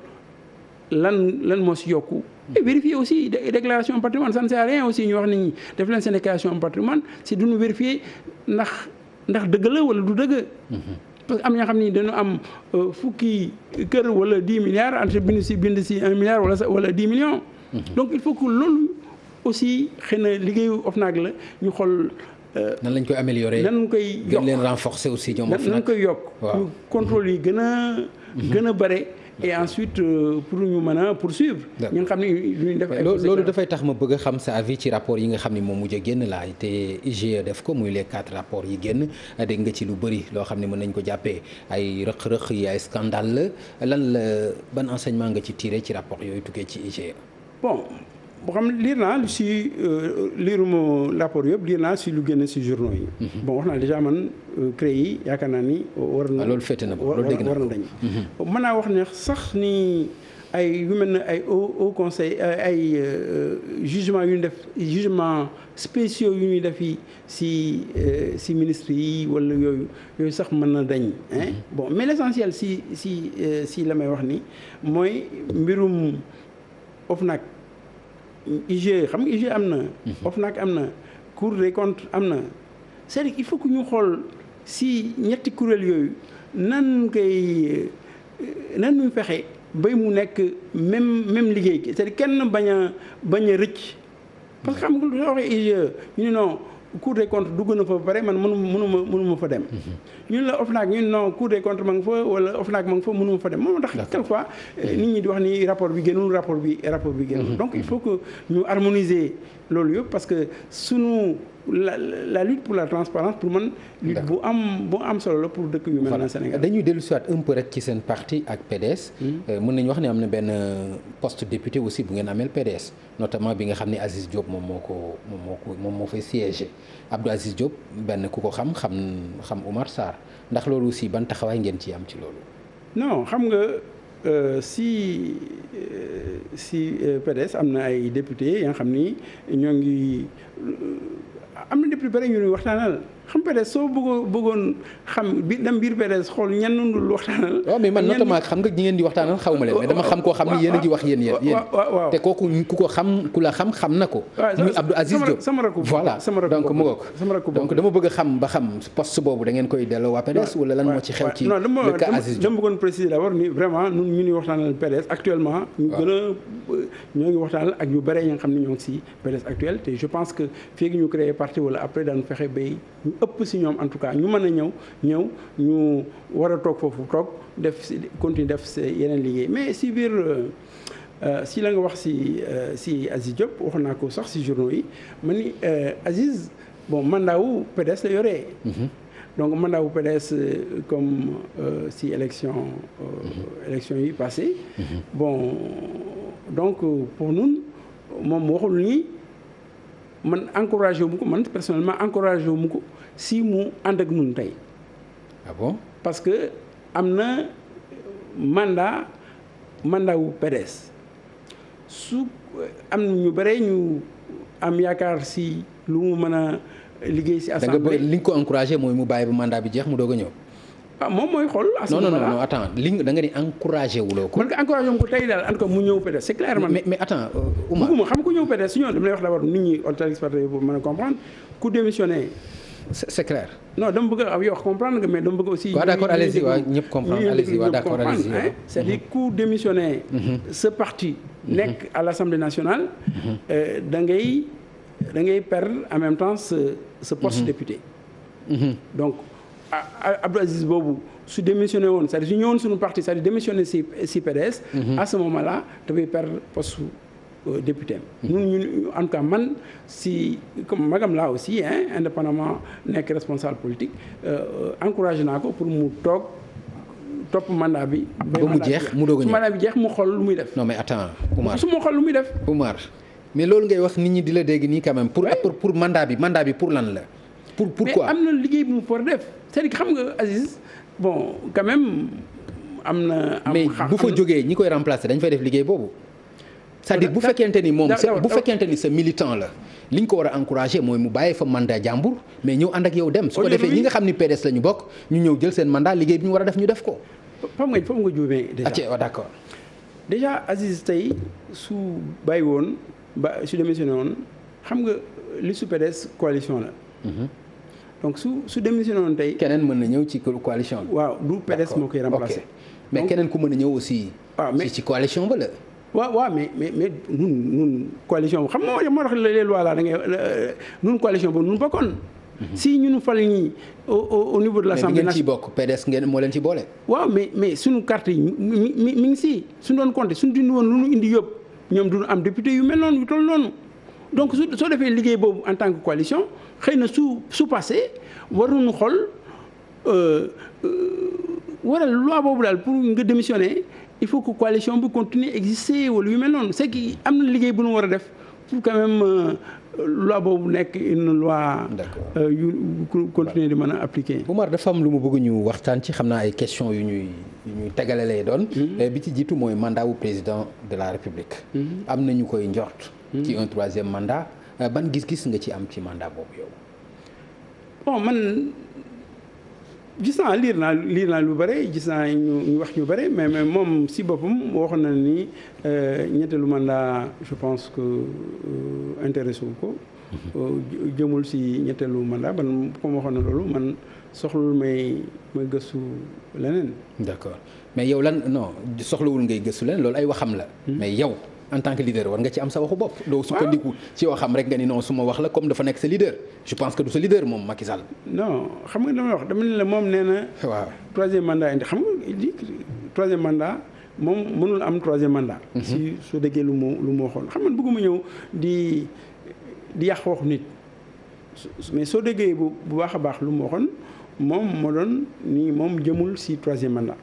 lan moo si yokku. et vérifier aussi déclaration patrimoine ça ne sert à rien aussi ñu wax nit ñi def leen seen déclaration patrimoine si duñu vérifier ndax dëgg la wala du dëgg. parce que am ñoo xam ni dañu am fukki kër wala 10 milliards entre bind si 1 milliard wala 10 millions. Donc il faut que loolu aussi xëy na liggéeyu OFNAC la ñu xool. nan lañ koy améliorer nan koy yokk gën leen renforcer aussi ñoom OFNAC nan koy yokk. waaw contrôle yi gën a bare. et ensuite pour ñu mën a poursuivre. ñu nga xam ne ñu def ay loolu dafay tax ma bëgg a xam sa avis ci rapport yi nga xam ne moom mujj a génn laa te IGE def ko muy les 4 rapports yi génn dégg nga ci lu bëri loo xam ne mën nañ ko jàppee ay rëq-rëq yi ay scandale lan la ban enseignement nga ci tiré ci rapport yooyu tukkee ci IGE. bon boo xam ne liir naa si liiruma rapport yëpp liir naa si lu génn si journaux yi. bon wax naa déjà man CREI yi yaakaar naa ni war na. loolu féete na loolu dégg na war na dañ. mën naa wax ne sax ni ay yu mel ne ay au conseil ay jugement yu ñu def jugement spéciaux yu ñuy def yi si ministres yi wala yooyu sax mën na dañ. bon mais l'essentiel si la may wax ni mooy mbirum OFNAC. IGE xam nga IGE am na. OFNAC am na. Cour des comptes am na. c'est-à-dire il faut que ñu xool si ñetti kuréel yooyu nan ñu fexe bay mu nekk même liggéey c'est-à-dire kenn bañ a rëcc. parce que xam nga lu waxee IGE ñu ne non Cour des comptes dugg na fa ba pare man mënuma fa dem. ñun la OFNAC ñun non Cour des comptes ma nga fa wala OFNAC ma nga fa mënuma fa dem moom tax quelquefois nit ñi di wax ni rapport bi génnul rapport bi génnul. donc il faut que ñu harmoniser loolu yëpp parce que sunu la lutte pour la transparence pour man lutte bu am solo la pour dëkk yu mel na Sénégal. dañuy dellu siwaat un peu rek ci seen parti ak PDS. mën nañu wax ne am na benn poste député aussi bu ngeen ameel PDS notamment bi nga xam ne Aziz Diop moom moo fay siéger Abdou Aziz Diop benn ku ko xam Oumar Sarr ndax loolu aussi ban taxawaay ngeen ci am ci loolu. non xam nga si PDS am na ay député yoo xam ni ñoo ngi am na député bare ñu waxtaanal xam PDS soo bëggoon xam dem biir PDS xool ñenn dul waxtaanal. waaw mais man notamment xam nga ñi ngeen di waxtaanal xaw ma leen mais dama xam koo xam ni yéen a ngi wax yéen te kooku ku ko xam ku la xam na ko. muy Abdou Aziz Diop sama rakku voilà donc mu ngoog donc dama bëgg a xam ba xam poste boobu da ngeen koy delloo waa PDS wala lan moo ci xew ci le cas Aziz Diop. dama bëggoon préciser d'abord ni vraiment ñun ñu ngi waxtaanal PDS actuellement. ñoo ngi waxtaanal ak ñu bare ñi nga xam ne ñoo ngi si PDS actuel te je pense que fii ñu créé parti wala après daan fexe bay ñu ëpp si ñoom en tout cas ñu mën a ñëw ñu war a toog foofu toog continuer def yeneen liggéey mais si biir si la nga wax si Aziz Diop wax naa ko sax si journaux yi ma ni Aziz bon mandat wu PDS la yoree. donc mandat wu PDS comme si élection yi passé bon donc pour ñun moom waxul ni man encouragé wu mu ko man personnellement encouragé wu mu ko si mu ànd ak ñun tey. ah bon parce que am na mandat wu PDS su am na ñu bare ñu am yaakaar si lu mu mën a liggéey si assemblée. li nga ko encouragé mooy mu bàyyi ba mandat bi jeex mu doog a ñëw. ah moom mooy xool. non attends da nga ni encouragé wuloo ko. man nga encouragé wu ko tey daal en tout cas mu ñëw PDS c'est clair. mais attends Oumar bëgguma xam ko ñëw PDS su ñëw dama lay wax d'abord nit ñi téléspectateurs yi pour mën a comprendre ku démissionné. c'est clair. non dama bëgg a yow comprendre nga mais dama bëgg aussi. waaw d'accord allez-y waaw ñëpp comprendre allez-y waaw d'accord allez-y c'est-à-dire ku démissionné. ce parti nekk à l'Assemblée nationale. da ngay perdre en même temps ce poste député. donc Abdou Aziz boobu su démissionné woon c'est-à-dire su ñëwoon suñu parti c'est-à-dire démissionné si PDS. à ce moment-là dafay perdre poste député ñun en tout cas man si comme magam laa aussi indépendamment nekk responsable politique encouragé naa ko pour mu topp mandat bi. ba mu jeex mu doog a ñëw mandat bi jeex mu xool lu muy def. non mais attends Oumar su ma xool lu muy def. Oumar mais loolu ngay wax nit ñi di la dégg nii quand même. pour mandat bi pour lan la. pourquoi mais am na liggéey bu mu for def c'est-à-dire xam nga Aziz bon quand même am na. mais bu fa jógee ñi koy remplacer dañ fay def liggéey boobu. c'est-à-dire bu fekkente ni moom bu fekkente ni sa militant la li ñu ko war a encourager mooy mu bàyyi fa mandat jàmbur mais ñëw ànd ak yow dem. su ko defee ñi nga xam ni PDS la ñu bokk ñu ñëw jël seen mandat liggéey bi ñu war a def ñu def ko. foofu nga juumee déjà waaw d'accord. déjà Aziz tey su bàyyi woon su démissionné woon xam nga li su PDS coalition la. donc su démissionné woon tey. keneen mën na ñëw ci coalition bi. waaw du PDS moo koy remplacer. mais keneen ku mën a ñëw aussi. waaw mais ci coalition ba la. waaw mais nun coalition xam nga moo tax les lois là da ngay nun coalition boobu nun bokkoon. si ñun fal ñi au niveau de l'Assemblée nationale. mais ngeen ciy bokk PDS ngeen moo leen ci boole. waaw mais suñu carte yi mi ngi si suñu doon compter suñu dindi woon lu ñu indi yëpp ñoom duñu am député yu mel noonu yu toll noonu. donc soo defee liggéey boobu en tant que coalition xëy na su passé war nañu xool waral loi boobu daal pour nga démissionner il faut que coalition bi continue exister wala yu mel noonu c'est que am na liggéey bu ñu war a def pour quand même loi boobu nekk une loi yu continuer di mën a appliquer. Oumar dafa am lu mu bëgg ñu waxtaan ci xam naa ay questions yu ñuy tegale lay doon. bi ci jiitu mooy mandat wu président de la République. am na ñu koy njort. ci un 3e mandat ban gis-gis nga ci am ci mandat boobu yow. bon man gis naa liir naa lu bare gis naa ñu wax ñu bare mais moom si boppam waxoon na ni ñetteelu mandat je pense que intéressé wu ko. jëmul si ñetteelu mandat ban comme waxoon na loolu man soxlawul may gëstu leneen. d'accord mais yow lan non soxlawul ngay gëstu leneen loolu ay waxam la. mais yow. en tant que leader war nga ci am sa waxu bopp. doo sukkandiku ci waxam rek nga ni non su ma wax la comme dafa nekk sa leader je pense que du sa leader moom Macky Sall. non xam nga damay wax dama ne la moom nee na. waaw 3e mandat indi xam nga li 3e mandat moom mënul am 3e mandat. si soo déggee lu mu waxoon xam nga bëgguma ñëw di yàq waxu nit mais soo déggee bu baax a baax lu mu waxoon moom moo doon ni moom jëmul si 3e mandat.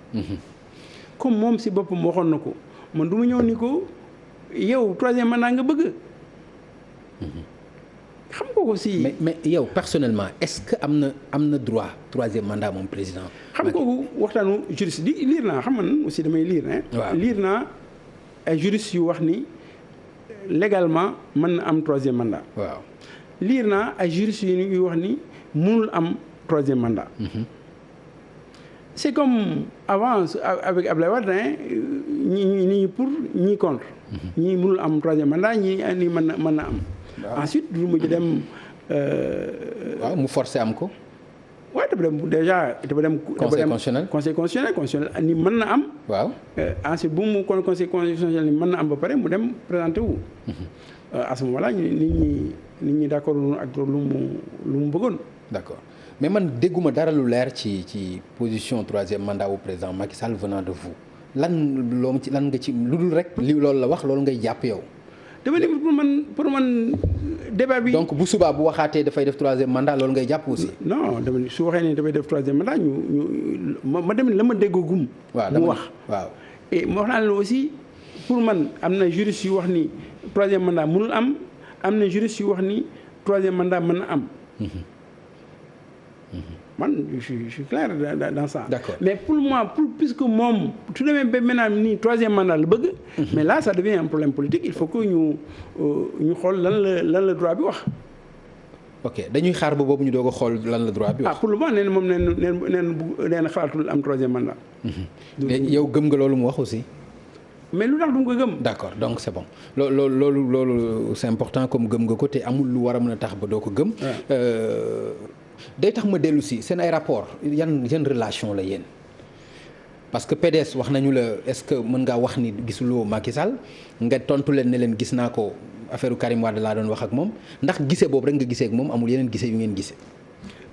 comme moom si boppam waxoon na ko man du ma ñëw ni ko. yow 3e mandat nga bëgg xam nga ko si. mais yow personnellement est-ce que am na droit 3e mandat moom président. xam nga ko waxtaanu juriste di liir naa xam man aussi damay liir ne. waaw liir naa ay juristes yu wax ni légalement mën na am 3e mandat. waaw liir naa ay juristes yu wax ni mënul am 3e mandat. c'est comme avant avec Abdoulaye Wade ñi pour ñi contre. ñii mënul am 3e mandat ñii mën na am. ensuite du mujj dem. waaw mu forcé am ko. waaw dafa dem déjà dafa dem. conseil constitutionnel ni mën na am. waaw ensuite bu mu kon conseil constitutionnel ni mën na am ba pare mu dem présenté wu. à ce moment-là nit ñi d'accord ak lu mu bëggoon. d'accord mais man dégguma dara lu leer ci position 3e mandat wu président Macky Sall venant de vous. lan nga ci lu dul rek li loolu la wax loolu ngay jàpp yow. dama ne pour man débat bi. donc bu subaa bu waxaatee dafay def 3e mandat loolu ngay jàpp aussi. non dama ne su waxee ne dafay def 3e mandat ma dem la ma déggagum. waaw mu wax waaw. et ma wax naa leen aussi pour man am na juriste yu wax ni 3e mandat mënul am na juriste yu wax ni 3e mandat mën na am. man je suis clair dans ça. D'accord. Mais pour moi puisque moom su demee ba maintenant nii 3e mandat la bëgg. mais là ça devient un problème politique il faut que ñu xool lan la droit bi wax. ok dañuy xaar ba boobu ñu doog a xool lan la droit bi wax. pour le moment nee na moom nee na xalaatul am 3e mandat. yow gëm nga loolu mu wax aussi. mais lu tax du nga ko gëm. d'accord donc c'est bon loolu c'est important comme gëm nga ko te amul lu war a mën a tax ba doo ko gëm. day tax ma dellu si seen ay rapport yan relation la yéen parce que PDS wax nañu la est-ce que mën ngaa wax ni gisuloo Macky Sall nga tontu leen ne leen gis naa ko affaire Karim Wade laa doon wax ak moom ndax gisee boobu rek nga gisee ak moom amul yeneen gisee yu ngeen gisee.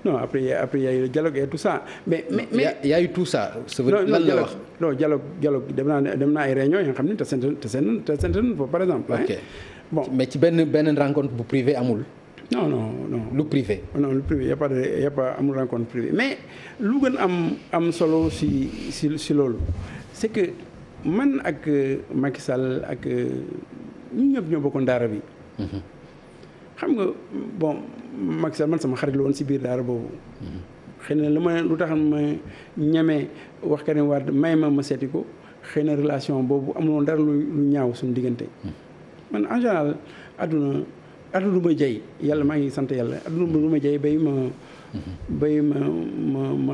non après y a eu le dialogue et tout ça mais y a eu tout ça. lan la wax non dialogue dem naa ay réunions yoo xam ne te seen foofu par exemple. ok bon mais ci benn rencontre bu privé amul. non lu privé. non lu privé y a pas amul rencontre privée mais lu gën am solo si loolu c'est que man ak Macky Sall ak ñun ñëpp ñoo bokkoon daara bi. xam nga bon Macky Sall man sama xarit la woon si biir daara boobu. xëy na lu tax ma ñeme wax Karim Wade may ma seeti ko xëy na relation boobu amuloon dara lu ñaaw suñu diggante. man en général àdduna du ma jay yàlla maa ngi sant yàlla àdduna du ma jay bay ma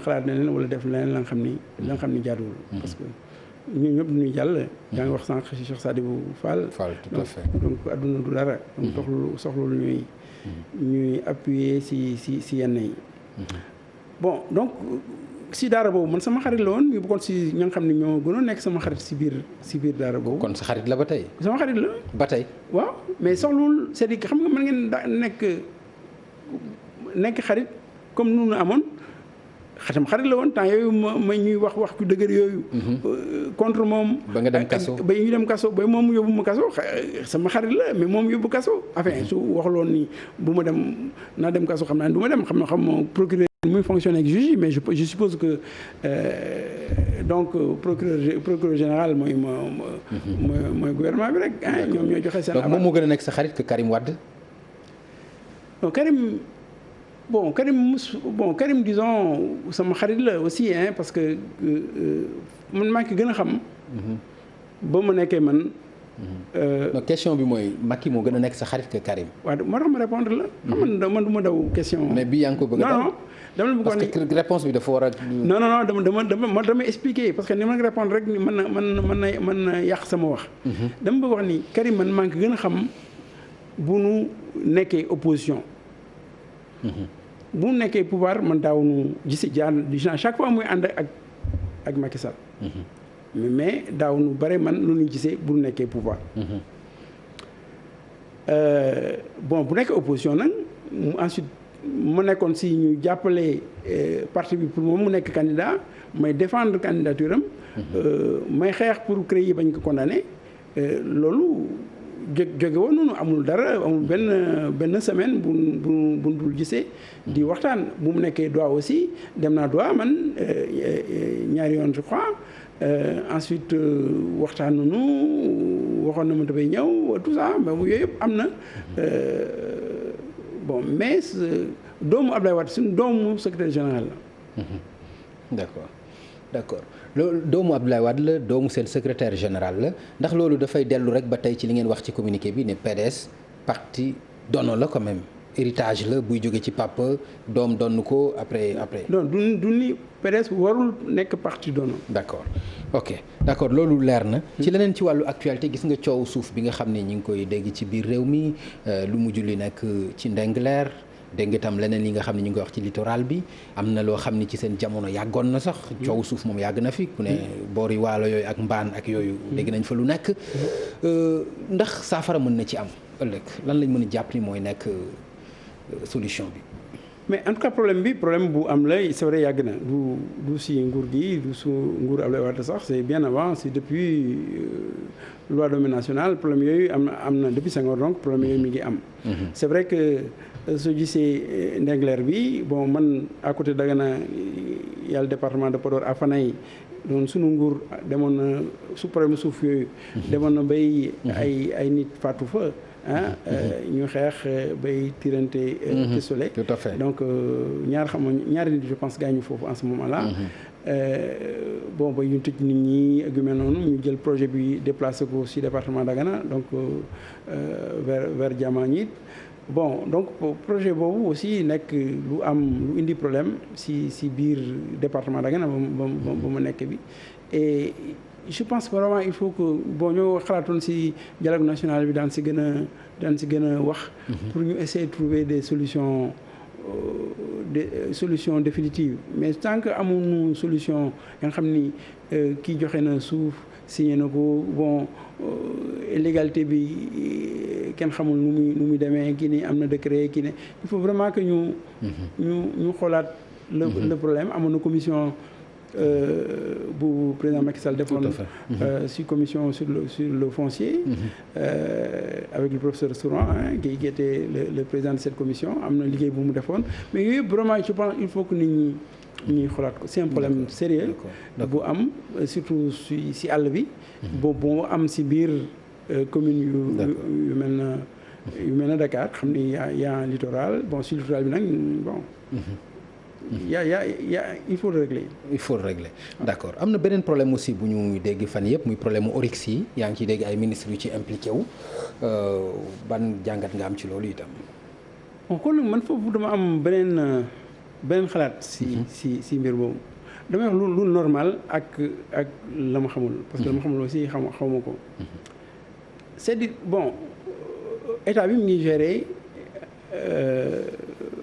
xalaat leneen wala def leneen la nga xam ni jaaduwul. parce que ñun ñëpp ñuy jàll. yaa ngi wax sànq Cheikh Sadibou Fall. tout à fait donc àdduna du dara. donc soxlu ñuy appuyer si yenn yi bon donc si daara boobu man sama xarit la woon mu bokkoon si ña nga xam ne ñoo gënoon nekk sama xarit si biir daara boobu. kon sa xarit la ba tey. sama xarit la. ba tey. waaw mais soxlawul c'est-à-dire que xam nga mën ngeen nekk xarit comme nu amoon. xarit la woon temps yooyu ma ñuy wax ku dëgër yooyu. contre moom. ba nga dem kaso ba ñu dem kaso ba moom yóbbu ma kaso sama xarit la mais moom yóbbu kaso. enfin su waxuloon ni bu ma dem naa dem kaso xam naa ne du ma dem xam nga procureur muy fonctionner ak juge mais je suppose que donc procureur général mooy gouvernement bi rek. ñoom ñoo joxe seen. donc moom moo gën a nekk sa xarit que Karim Wade. non Karim disons sama xarit la aussi parce que man maa ngi gën a xam. ba ma nekkee man. donc question bi mooy Macky moo gën a nekk sa xarit que Karim. waaw moo tax ma répondre la. man du ma daw question. mais bii yaa ngi ko bëgg a daw non dama la bëggoon parce que réponse bi dafa war a. non dama expliquer parce que ni ma nga répondre rek mën na yàq sama wax. dama bëgg wax ni Karim man maa ngi gën a xam bu nu nekkee opposition. bu mu nekkee pouvoir man daaw nu gis chaque fois muy ànd ak Macky Sall. mais daaw nu bare man lu ñu gisee bu nekkee pouvoir. bon bu nekkee opposition nag ensuite mu nekkoon si ñu jàppale parti bi pour moom mu nekk candidat may défendre candidature am. may xeex pour créer bañ ko condamné loolu. jóge woon noonu amul dara amul benn semaine bu dul gisee di waxtaan bu mu nekkee droit aussi dem naa droit man ñaari yoon je crois ensuite waxtaan nañu waxoon na ma dafay ñëw tout ça mais yooyu yëpp am na bon mais doomu Abdoulaye Wade suñu doomu secrétaire général la. d'accord loolu doomu Abdoulaye Wade la doomu seen secrétaire général la ndax loolu dafay dellu rek ba tey ci li ngeen wax ci communiqué bi ne PDS parti dono la quand même héritage la buy jóge ci papa doom donn ko après. non du ni PDS warul nekk parti dono. d'accord loolu leer na. ci leneen ci wàllu actualité gis nga coow suuf bi nga xam ne ñi ngi koy dégg ci biir réew mi lu mujj li nekk ci Ndingler. dégg nga itam leneen li nga xam ne ñu ngi koy wax ci littoral bi am na loo xam ne ci seen jamono yàggoon na sax coow suuf moom yàgg na fi ku ne boori waalo yooyu ak mbaan ak yooyu dégg nañ fa lu nekk ndax saafara mën na ci am ëllëg lan lañ mën a jàpp ni mooy nekk solution bi. mais en tout cas problème bu am la c'est vrai yàgg na du si nguur gi du su nguur Abdoulaye Wade sax c'est bien avant c'est depuis loi domaine national problème yooyu am na depuis Senghor donc problème yooyu mi ngi am. c'est vrai que soo gisee Ndingler bi bon man à côté Dagana yàlla département de Podor à Fanaye doon sunu nguur demoon na su problème suuf yooyu. demoon na bay ay nit faatu fa. ñu xeex bay tirante pistolet. tout à fait donc ñaari nit je pense gaañu foofu en ce moment là. bon ba ñu tëj nit ñi ak yu mel noonu ñu jël projet bi déplacé ko ci département Dagana donc vers Diamaguène bon donc projet boobu aussi nekk lu indi problème ci biir département Dagana ba mu nekk bi et je pense vraiment il faut que bon ñoo xalaatoon ci dialogue national bi daan ci gën a wax pour ñu essayer de trouver des solutions définitives mais tant que amuñu solution nga xam ni kii joxe na suuf signé na ko bon légalité bi kenn xamul nu muy demee kii ni am na décret kii ne il faut vraiment que ñu xoolaat le problème amoon na commission bu président Macky Sall defoon si commission sur le foncier avec le professeur Souran qui était le président de cette commission am na liggéey bu mu defoon mais yooyu vraiment je pense il faut que nit ñi xoolaat ko c'est un problème sérieux bu am surtout si àll bi boo am si biir commune yu mel na Dakar xam ni y a un littoral bon si littoral bi nag bon il faut régler. D'accord am na beneen problème aussi bu ñu dégg fan yëpp muy problème mu Oryx yi yaa ngi ciy dégg ay ministres yu ci impliqué wu ban jàngat nga am ci loolu itam. bon kon nag man foofu dama am beneen xalaat si mbir boobu damay wax lu normal ak la ma xamul. parce que la ma xamul aussi xaw ma ko. c'est-à-dire bon état bi mu ngi gérer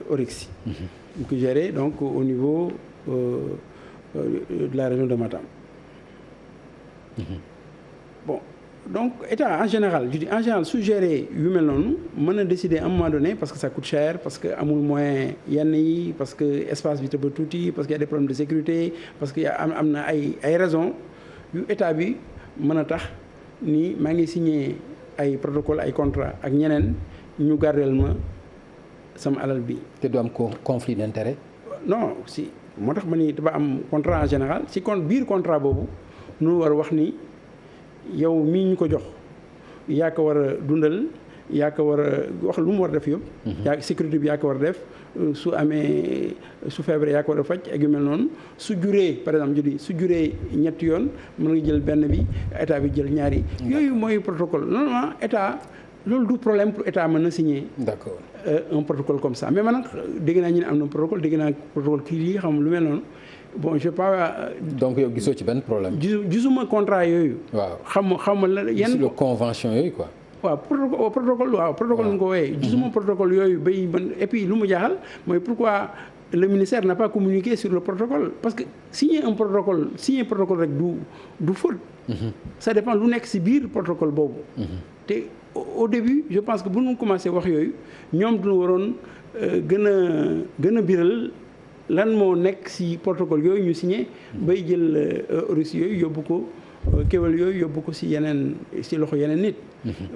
Oryx yi. ñu ko gérer donc au niveau de la région de Matam. Bon donc état en général je dis en général su gérer yu mel noonu mën na décider à un moment donné parce que ça coûte cher parce que amul moyen yenn yi parce que espace bi dafa tuuti parce que y a des problèmes de sécurité parce que am na ay raisons yu état bi mën a tax ni maa ngi signé ay protocole ay contrat ak ñeneen ñu gardeel ma sama alal bi. te du am conflit d'intérêt. non si moo tax ma ni dafa am contrat en général si biir contrat boobu nu war a wax ni yow mii ñu ko jox yaa ko war a dundal yaa ko war a wax lu mu war a def yëpp. yaa sécurité bi yaa ko war a def su amee su feebaree yaa ko war a faj ak yu mel noonu su juree par exemple je dis su juree ñetti yoon mën nga jël benn bi état bi jël ñaari. yooyu mooy protocole normalement état loolu du problème pour état mën na signer. d'accord un protocole comme ça mais man nag dégg naa ñu ne am na protocole dégg naa protocole kii lii xam lu mel noonu. bon je sais pas. donc yow gisoo ci benn problème. gisuma contrat yooyu. waaw xam la yan. gisuloo convention yooyu quoi. waaw protocole waaw protocole nu ko wooyee. gisuma protocole yooyu bay man et puis lu mu jaaxal mooy pourquoi le ministère n'a pas communiqué sur le protocole parce que signer protocole rek du faute. Ça dépend lu nekk ci biir protocole boobu. te au début je pense que bu ñu commencé wax yooyu ñoom duñu waroon gën a biral. lan moo nekk ci protocole yooyu ñu signé bay jël Russes yooyu yóbbu ko kéwal yooyu yóbbu ko ci loxo yeneen nit.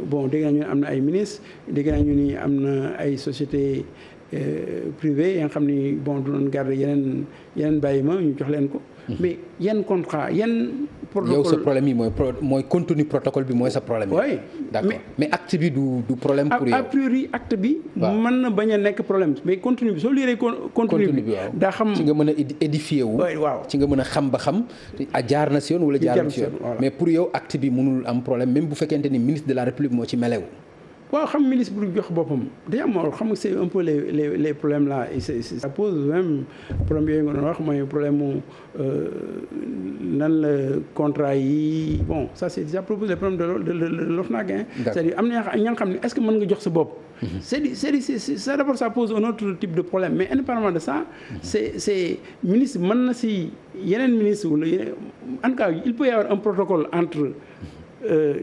bon dégg naa ñu am na ay ministres dégg naa ñu ni am na ay sociétés privées ya nga xam ni bon du doon garder yeneen bàyyi ma ñu jox leen ko. mais yan contrat yan. protocole yow sa problème yi mooy contenu protocole bi mooy sa problème. oui d'accord mais acte bi du problème pour yow. a priori acte bi. mën na bañ a nekk problème mais contenu bi soo liiree contenu bi daa xam. ci nga mën a édifier wu. waaw ci nga mën a xam ba xam jaar na ci yoon wala jaarul ci yoon. mais pour yow acte bi mënul am problème même bu fekkente ni ministre de la République moo ci melewu. waaw xam ministre bu jox boppam day am xam nga c'est un peu les problèmes là et ça pose même problème yooyu nga doon wax mooy problème mu nan la contrat yi bon ça c'est déjà proposé le problème de l'OFNAC hein. C'est-à-dire am na ña nga xam ne est-ce que mën nga jox sa bopp. c'est ça d'abord ça pose un autre type de problème mais indépendamment de ça. c'est ministre mën na si yeneen ministre wala en tout cas il peut y avoir un protocole entre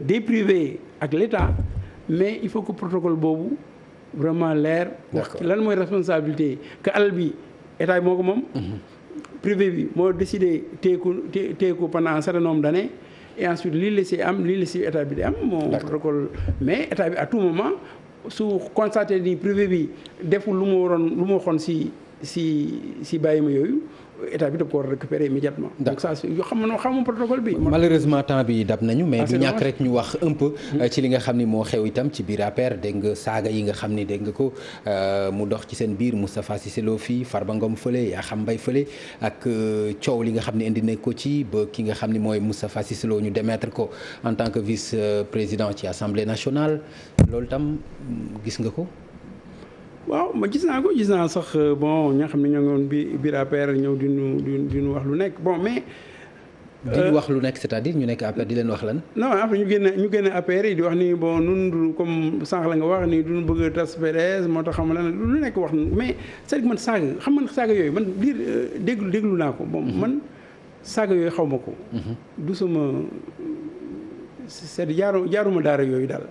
des privés ak l'État. mais il faut que protocole boobu vraiment leer. wax lan mooy responsabilité que alal bi état bi moo ko moom. privé bi moo décidé téye ko pendant un certain nombre d'années et ensuite lii la si am lii la si état bi di am. moo protocole mais état bi à tout moment su constaté ni privé bi deful lu mu waxoon si bàyyi ma yooyu. état bi da ko war a récupérer immédiatement. donc ça xam protocole bi. malheureusement temps bi dab nañu. mais du ñàkk rek ñu wax un peu. ci li nga xam ni moo xew itam ci biir APR dégg nga saaga yi nga xam ni dégg nga ko mu dox ci seen biir Moustapha Cissé Lo fii Farba Ngom fële Yakham Mbaye fële ak coow li nga xam ne indi na ko ci ba ki nga xam ni mooy Moustapha Cissé Lo ñu démettre ko en tant que vice président ci assemblée nationale loolu tam gis nga ko. waaw ma gis naa sax bon ñi nga xam ne ñoo ngi woon biir APR ñëw di ñu wax lu nekk bon mais. di ñu wax lu nekk c'est-à-dire ñu nekk APR di leen wax lan. non après ñu génne APR yi di wax ni bon nun comme sànq la nga wax ni duñu bëgg a tas PDS moo tax xam nga lu nekk wax mais c'est-à-dire man saaga yooyu man biir déglu naa ko bon man saaga yooyu xaw ma ko. du sama c'est-à-dire jaaruma daara yooyu daal.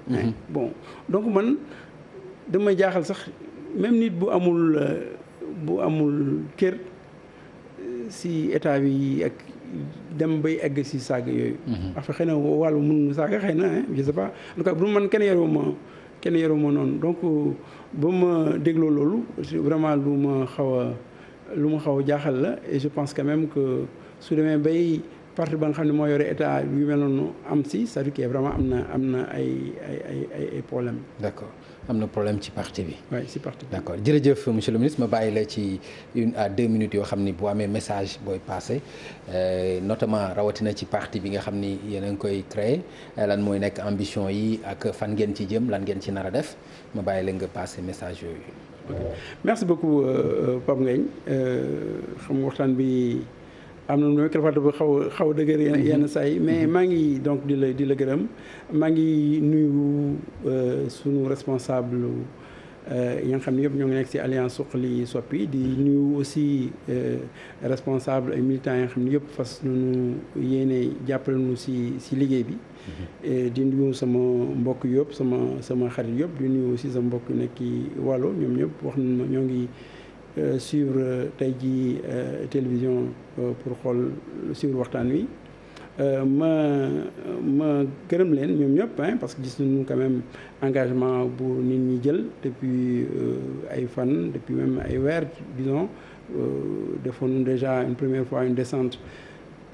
bon donc man damay jaaxal sax. même nit bu amul kër si état bi ak dem bay egg si saaga yooyu. affaire xëy na wàllu mun saaga xëy na je sais pas en tout cas bu man kenn yaruma noonu donc ba ma dégloo loolu vraiment lu ma xaw a jaaxal la et je pense quand même que su demee bay parti ba nga xam ne moo yore état yu mel noonu am si c'est-à-dire que vraiment am na ay problème. d'accord. am na problème ci parti bi. oui ci parti bi. d'accord jërëjëf monsieur le ministre ma bàyyi la ci 1 à 2 minutes yoo xam ni bu amee message booy passé notamment rawatina ci parti bi nga xam ni yéen a ngi koy créer lan mooy nekk ambition yi ak fan ngeen ci jëm lan ngeen ci nar a def ma bàyyi la nga passé message yooyu. ok merci beaucoup Pape Ngagne xam nga waxtaan bi. am na nu quelque fois xaw a dëgër yenn saa yi mais maa ngi donc di la gërëm maa ngi nuyu sunu responsable yi nga xam ne yëpp ñoo ngi nekk ci alliance Suqali Soppi di nuyu aussi responsable ay militants yi nga xam ne yëpp fas nañu yéene jàppale nu ci liggéey bi. di nuyu sama mbokk yëpp sama xarit yëpp di nuyu aussi sama mbokk nekk ci wàllu ñoom ñëpp wax nañu ma ñoo ngi suivre tey jii télévision pour xool suivre waxtaan wi. ma gërëm leen ñoom ñëpp parce que gis nañu quand même engagement bu nit ñi jël depuis ay fan depuis même ay weer disons defoon déjà une première fois une descente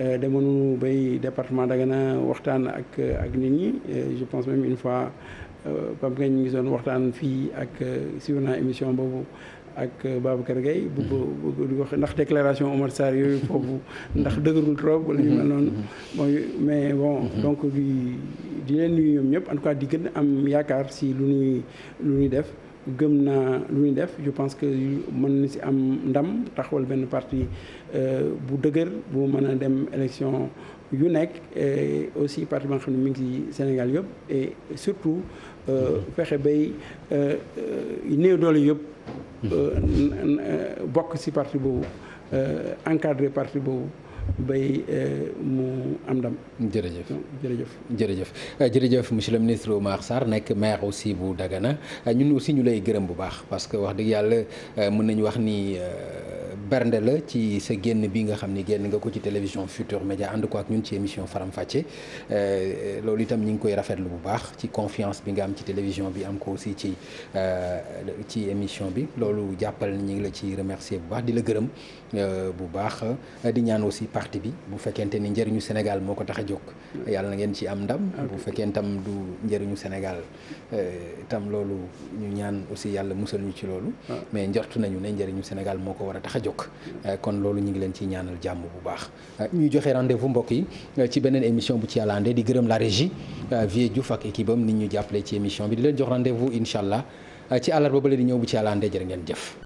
demoon nañu bay département Dagana waxtaan ak nit ñi je pense même une fois Pape Ngagne ñu ngi doon waxtaan fii ak suivre naa émission boobu ak Babacar Gueye bu di wax ndax déclaration Omar Sarr yooyu foofu ndax dëgërul trop wala ñu mel noonu bon mais bon donc di leen nuyu ñoom ñëpp en tout cas di gën am yaakaar si lu ñuy def gëm naa lu ñuy def je pense que mën na si am ndam taxawal benn parti bu dëgër bu mën a dem élection yu nekk et aussi parti ba nga xam ne mi ngi ci Sénégal yëpp et surtout fexe bay néew doole yëpp bokk ci parti boobu encadré parti boobu bay mu am ndam. jërëjëf monsieur le ministre Oumar Sarr nekk maire aussi bu Dagana ñun aussi ñu lay gërëm bu baax parce que wax dëgg yàlla mën nañu wax ni bernde la ci sa génn bi nga xam ni génn nga ko ci télévision Futur Média ànd ko ak ñun ci émission Faram Facce loolu itam ñu ngi koy rafetlu bu baax ci confiance bi nga am ci télévision bi am ko aussi ci émission bi loolu jàppal ni ñu ngi la ci remercier bu baax di la gërëm bu baax di ñaan aussi parti bi bu fekkente ni njëriñu Sénégal moo ko tax a jóg yàlla na ngeen ci am ndam bu fekkee itam du njëriñu Sénégal itam loolu ñu ñaan aussi yàlla musal ñu ci loolu mais njortu nañu ne njëriñu Sénégal moo ko war a tax a jóg kon loolu ñu ngi leen ciy ñaanal jàmm bu baax ñuy joxe rendez-vous mbokk yi ci beneen émission bu ci yàlla andee di gërëm la régie Vieux Diouf ak équipe am nit ñu jàppale ci émission bi di leen jox rendez-vous incha allah ci àllarba ba leen di ñëw bu ci yàlla andee jërë ngeen jëf